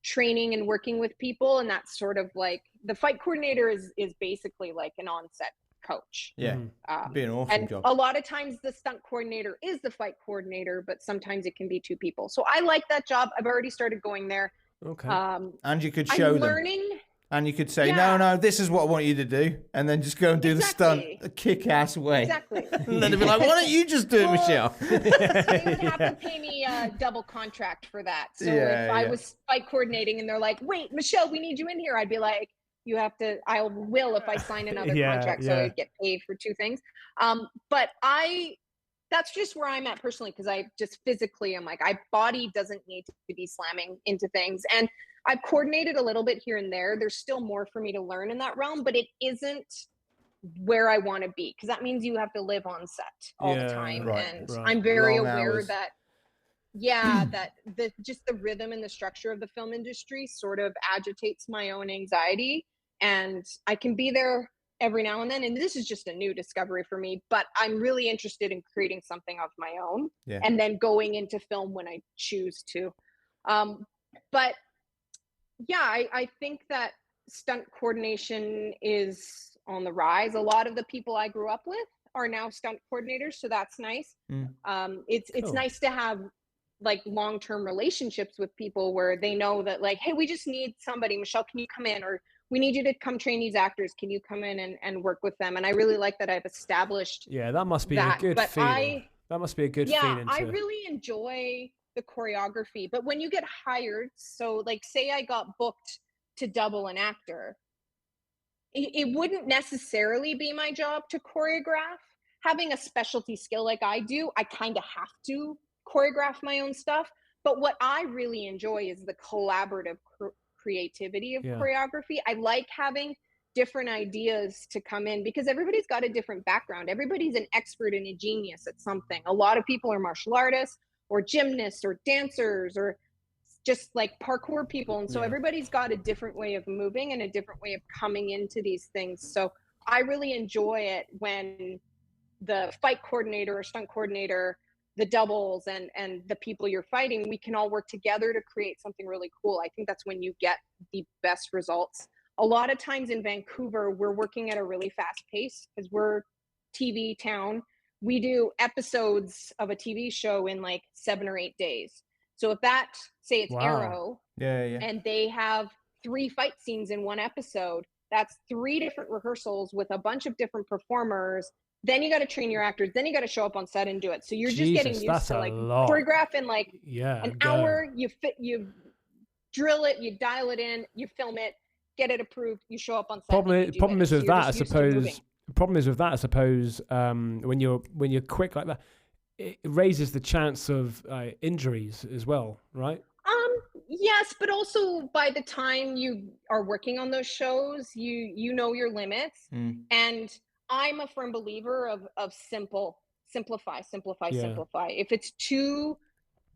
training and working with people, and that's sort of like the fight coordinator is basically like an on-set coach.
Yeah, be an awesome job.
A lot of times the stunt coordinator is the fight coordinator, but sometimes it can be 2 people. So I like that job. I've already started going there.
Okay. And you could show them.
Learning.
And you could say, no, this is what I want you to do. And then just go and do the stunt a kick-ass way.
Exactly.
And then they'd be like, why don't you just do it, Michelle?
They would have to pay me a double contract for that. So if I was fight coordinating and they're like, wait, Michelle, we need you in here, I'd be like, I will if I sign another contract. So I get paid for 2 things. But that's just where I'm at personally, because I just physically, I'm like, body doesn't need to be slamming into things. And I've coordinated a little bit here and there. There's still more for me to learn in that realm, but it isn't where I want to be, because that means you have to live on set all the time. I'm very aware that, just the rhythm and the structure of the film industry sort of agitates my own anxiety. And I can be there every now and then. And this is just a new discovery for me, but I'm really interested in creating something of my own and then going into film when I choose to. But I think that stunt coordination is on the rise. A lot of the people I grew up with are now stunt coordinators, so that's nice. It's nice to have like long-term relationships with people where they know that like, hey, we just need somebody. Michelle, can you come in? Or we need you to come train these actors. Can you come in and work with them? And I really like that I've established
that must be a good feeling. That must be a good feeling.
I really enjoy the choreography, but when you get hired, so like say I got booked to double an actor, it wouldn't necessarily be my job to choreograph. Having a specialty skill like I do, I kind of have to choreograph my own stuff. But what I really enjoy is the collaborative creativity of choreography. I like having different ideas to come in, because everybody's got a different background. Everybody's an expert and a genius at something. A lot of people are martial artists or gymnasts or dancers or just like parkour people. And so everybody's got a different way of moving and a different way of coming into these things. So I really enjoy it when the fight coordinator or stunt coordinator, the doubles and the people you're fighting, we can all work together to create something really cool. I think that's when you get the best results. A lot of times in Vancouver, we're working at a really fast pace because we're TV town. We do episodes of a TV show in like 7 or 8 days. So if that, say it's Arrow, and they have 3 fight scenes in one episode, that's 3 different rehearsals with a bunch of different performers. Then you got to train your actors. Then you got to show up on set and do it. So you're just getting used to like choreograph in like an hour. You drill it, you dial it in, you film it, get it approved. You show up on set.
Problem is with that, I suppose. Problem is with that, I suppose. When you're quick like that, it raises the chance of injuries as well, right?
Yes, but also by the time you are working on those shows, you know your limits. And I'm a firm believer of simplify. If it's too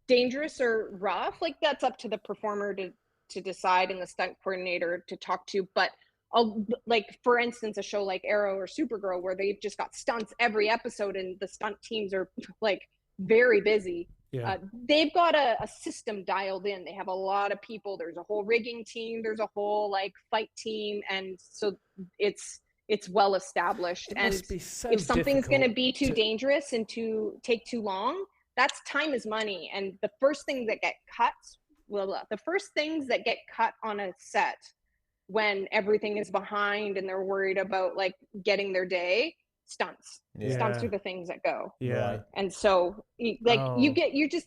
dangerous or rough, like that's up to the performer to decide and the stunt coordinator to talk to. But like for instance, a show like Arrow or Supergirl, where they've just got stunts every episode and the stunt teams are like very busy.
Yeah.
They've got a system dialed in. They have a lot of people. There's a whole rigging team. There's a whole like fight team. And so it's well established. And if something's going to be too dangerous and take too long, that's time is money. And the first things that get cut, the first things that get cut on a set when everything is behind and they're worried about like getting their day, stunts. Stunts are the things that go.
Yeah.
And so like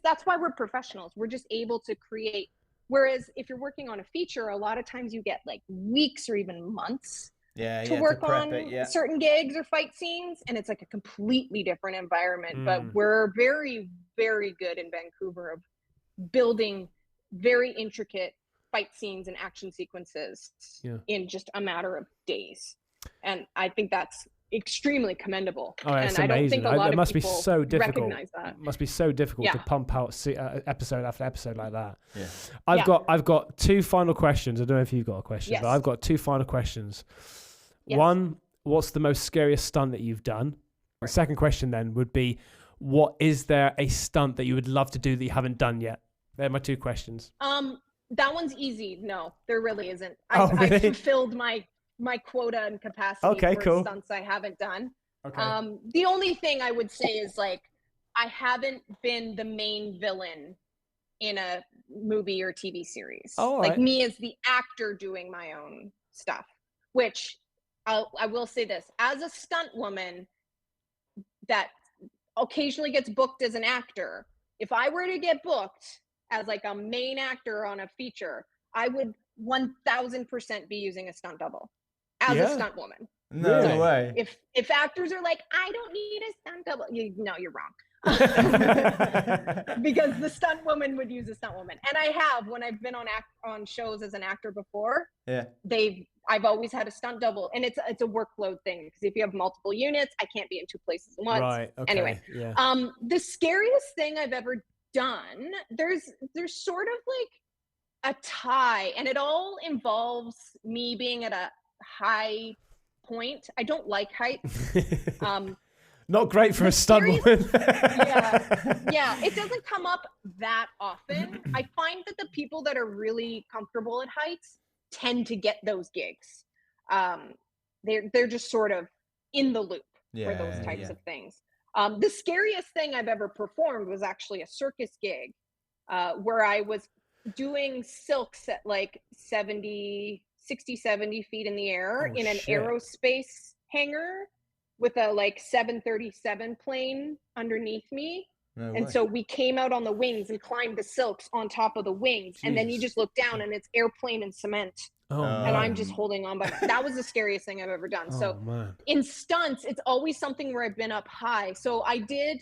that's why we're professionals. We're just able to create. Whereas if you're working on a feature, a lot of times you get like weeks or even months to work on certain gigs or fight scenes. And it's like a completely different environment. But we're very, very good in Vancouver of building very intricate fight scenes and action sequences in just a matter of days. And I think that's extremely commendable.
Oh,
and I don't think a lot of people recognize that.
It must be so difficult to pump out episode after episode like that.
Yeah.
I've got two final questions. I don't know if you've got a question, but I've got two final questions. Yes. One, what's the most scariest stunt that you've done? The second question then would be, what is there a stunt that you would love to do that you haven't done yet? They're my two questions.
That one's easy. No, there really isn't. I've fulfilled my quota and capacity for stunts I haven't done. Okay. The only thing I would say is like, I haven't been the main villain in a movie or TV series. Like me as the actor doing my own stuff, which I will say this, as a stunt woman that occasionally gets booked as an actor, if I were to get booked as like a main actor on a feature, I would 1000% be using a stunt double as a stunt woman.
No way.
If actors are like, I don't need a stunt double, you're wrong. Because the stunt woman would use a stunt woman. And I have, when I've been on shows as an actor before, I've always had a stunt double, and it's a workload thing, because if you have multiple units, I can't be in two places at once.
Right. Okay.
Anyway, the scariest thing I've ever done, there's sort of like a tie, and it all involves me being at a high point. I don't like heights.
Not great for a stunt woman.
Yeah, it doesn't come up that often. I find that the people that are really comfortable at heights tend to get those gigs. They're just sort of in the loop for those types of things. The scariest thing I've ever performed was actually a circus gig where I was doing silks at like 60, 70 feet in the air in an aerospace hangar with a like 737 plane underneath me. So we came out on the wings and climbed the silks on top of the wings. And then you just look down and it's airplane and cement. And I'm just holding on by that was the scariest thing I've ever done. In stunts, it's always something where I've been up high. So I did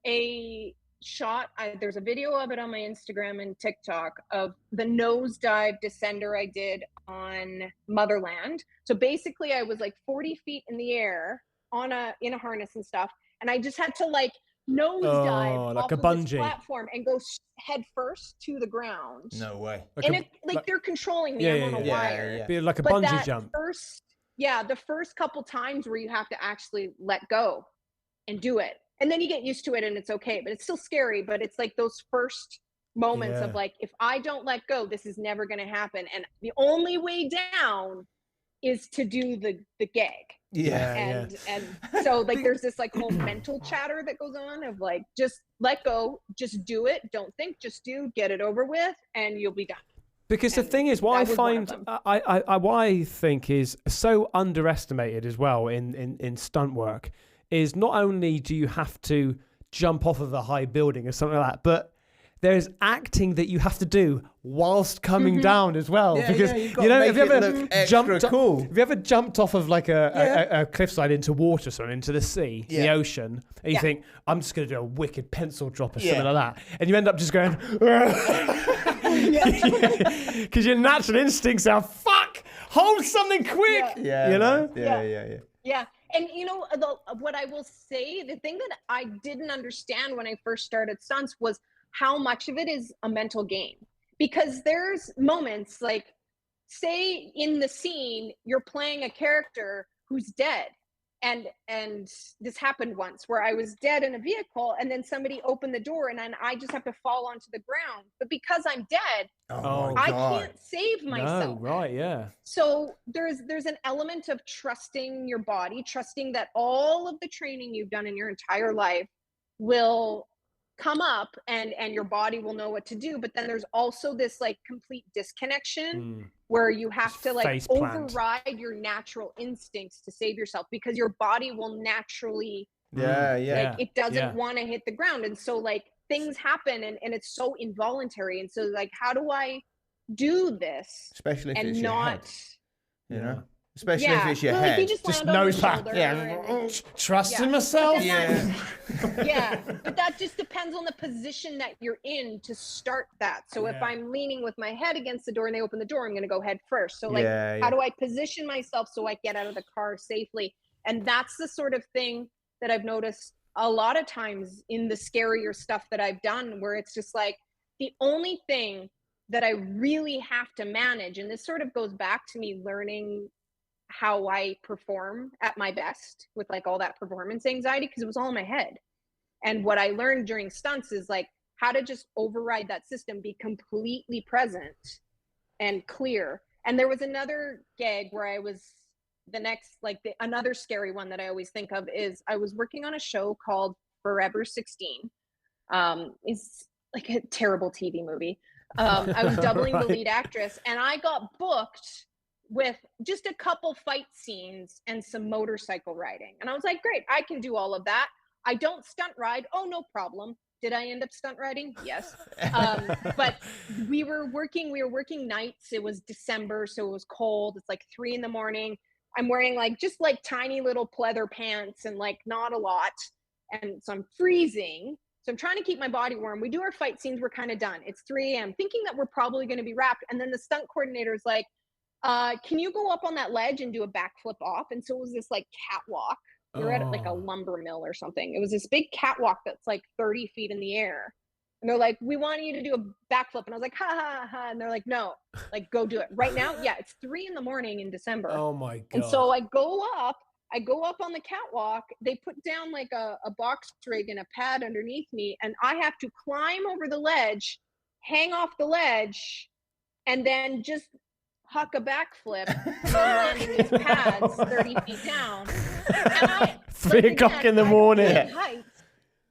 a shot, there's a video of it on my Instagram and TikTok of the nosedive descender I did on Motherland. So basically I was like 40 feet in the air in a harness and stuff, and I just had to like nosedive
like
off
a
of
bungee
this platform and go head first to the ground.
No way.
They're controlling me. I'm on a wire.
Be like a bungee jump.
The first couple times where you have to actually let go and do it, and then you get used to it and it's okay, but it's still scary. But it's like those first moments of like, if I don't let go, this is never going to happen, and the only way down is to do the gag. And so like there's this like whole mental chatter that goes on of like, just let go, just do it, don't think, just do, get it over with, and you'll be done.
Because the thing is, what I think is so underestimated as well in stunt work is not only do you have to jump off of a high building or something like that, but there's acting that you have to do whilst coming down as well. Because have you ever jumped off of like a cliffside into water, or into the sea, the ocean, and you think, I'm just going to do a wicked pencil drop or something like that, and you end up just going, because your natural instincts are, fuck, hold something quick,
Yeah. And what I will say, the thing that I didn't understand when I first started stunts was how much of it is a mental game. Because there's moments like say in the scene, you're playing a character who's dead. And this happened once where I was dead in a vehicle, and then somebody opened the door, and then I just have to fall onto the ground. But because I'm dead, I can't save myself.
No, right, yeah.
So there's an element of trusting your body, trusting that all of the training you've done in your entire life will come up and your body will know what to do. But then there's also this like complete disconnection where you have to like override your natural instincts to save yourself, because your body will naturally like it doesn't want to hit the ground. And so like things happen and it's so involuntary. And so like, how do I do this,
especially if
and
it's
not
your head, you know, especially if it's your
like,
head,
just
nose back, trusting myself,
but that just depends on the position that you're in to start that. So if I'm leaning with my head against the door and they open the door, I'm going to go head first. So like, how do I position myself so I get out of the car safely? And that's the sort of thing that I've noticed a lot of times in the scarier stuff that I've done, where it's just like the only thing that I really have to manage, and this sort of goes back to me learning how I perform at my best with like all that performance anxiety, because it was all in my head. And what I learned during stunts is like how to just override that system, be completely present and clear. And there was another gag where I was another scary one that I always think of is I was working on a show called Forever 16. It's like a terrible TV movie. I was doubling the lead actress, and I got booked with just a couple fight scenes and some motorcycle riding. And I was like, great, I can do all of that. I don't stunt ride. Oh, no problem. Did I end up stunt riding? Yes. But we were working nights. It was December, so it was cold. It's like 3 a.m. I'm wearing like just like tiny little pleather pants and like not a lot. And so I'm freezing. So I'm trying to keep my body warm. We do our fight scenes. We're kind of done. It's 3 a.m. thinking that we're probably going to be wrapped. And then the stunt coordinator is like, can you go up on that ledge and do a backflip off? And so it was this like catwalk. We were at like a lumber mill or something. It was this big catwalk that's like 30 feet in the air. And they're like, we want you to do a backflip. And I was like, ha, ha, ha. And they're like, no, like, go do it right now. Yeah, it's 3 a.m. in December.
Oh my God.
And so I go up on the catwalk. They put down like a box rig and a pad underneath me. And I have to climb over the ledge, hang off the ledge, and then just huck a backflip and land in these pads 30 feet down.
3 o'clock in the morning.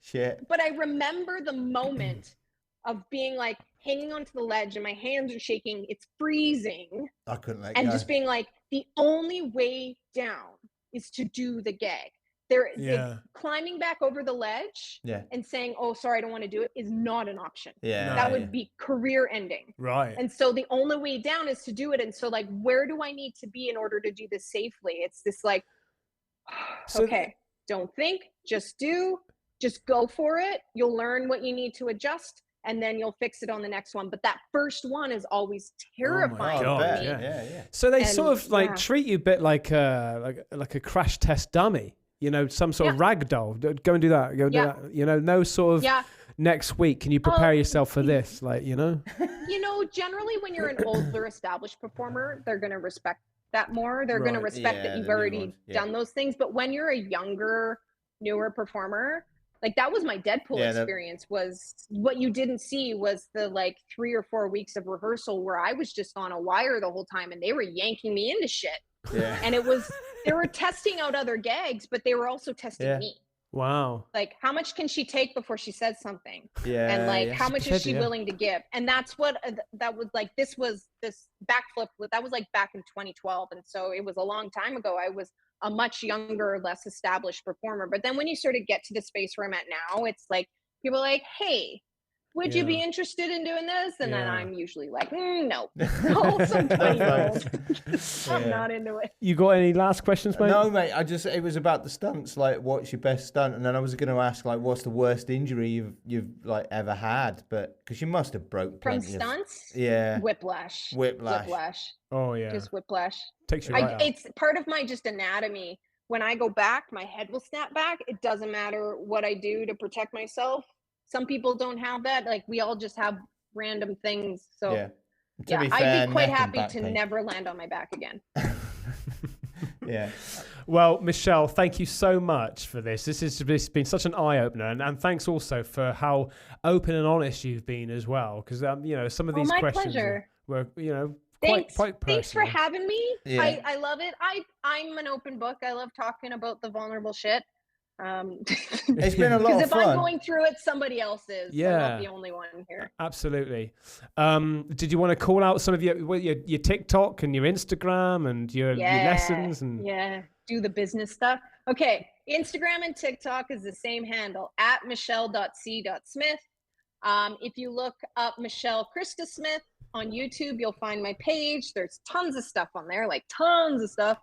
Shit.
But I remember the moment of being like hanging onto the ledge and my hands are shaking. It's freezing.
I couldn't let
and
go.
Just being like, the only way down is to do the gag. Climbing back over the ledge and saying, oh, sorry, I don't want to do it is not an option. That would be career ending.
Right.
And so the only way down is to do it. And so like, where do I need to be in order to do this safely? It's this like, okay, don't think, just do, just go for it. You'll learn what you need to adjust, and then you'll fix it on the next one. But that first one is always terrifying.
Oh my God, yeah. So they sort of like treat you a bit like a crash test dummy, you know, some sort of rag doll. Go and do that. Go and do that. You know, no sort of next week. Can you prepare yourself for this? Like, you know. You know,
generally when you're an older established performer, they're going to respect that more. They're going to respect that you've already done those things. But when you're a younger, newer performer, like that was my Deadpool experience, was what you didn't see was the like 3 or 4 weeks of rehearsal where I was just on a wire the whole time and they were yanking me into shit. Yeah. And they were testing out other gags, but they were also testing me.
Wow.
Like, how much can she take before she says something? Yeah. And like, how much is she willing to give? And that's what that was like. This backflip, that was like back in 2012. And so it was a long time ago. I was a much younger, less established performer. But then when you sort of get to the space where I'm at now, it's like, people are like, hey, would you be interested in doing this? And then I'm usually like, no, some 20-year-old. I'm not into it.
You got any last questions, mate?
No, mate. It was about the stunts. Like, what's your best stunt? And then I was going to ask, like, what's the worst injury you've like ever had? But because you must have broke plenty
from stunts.
Whiplash.
Oh yeah, just whiplash.
Takes you right out.
It's part of my just anatomy. When I go back, my head will snap back. It doesn't matter what I do to protect myself. Some people don't have that. Like, we all just have random things. So I'd be quite happy to never land on my back again.
Yeah.
Well, Michelle, thank you so much for this. This has been such an eye-opener, and thanks also for how open and honest you've been as well. Because some of these questions were quite personal.
Thanks for having me. Yeah. I love it. I'm an open book. I love talking about the vulnerable shit.
It's been a lot of fun.
Because if I'm going through it, somebody else is. Yeah. I'm not the only one here.
Absolutely. Did you want to call out some of your TikTok and your Instagram and your lessons?
Do the business stuff. Okay. Instagram and TikTok is the same handle, @michelle.c.smith. If you look up Michelle Krista Smith on YouTube, you'll find my page. There's tons of stuff on there, like tons of stuff.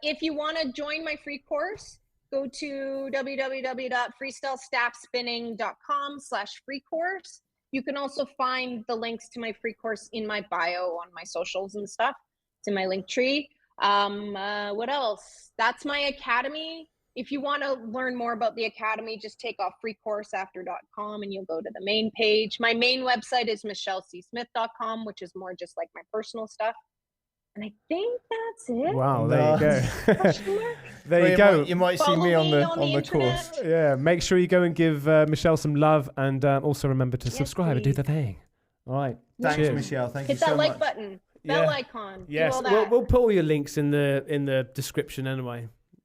If you want to join my free course, go to www.freestylestaffspinning.com/free course. You can also find the links to my free course in my bio on my socials and stuff. It's in my link tree. What else? That's my academy. If you want to learn more about the academy, just take off freecourseafter.com and you'll go to the main page. My main website is michellecsmith.com, which is more just like my personal stuff. And I think that's it.
Wow, there you go. There you go.
You might see me on the course.
Yeah, make sure you go and give Michelle some love, and also remember to subscribe and do the thing. All right.
Thanks,
cheers.
Michelle. Thank you so
much. Hit that like
much.
button. Bell icon.
Yes, we'll put all your links in the description anyway.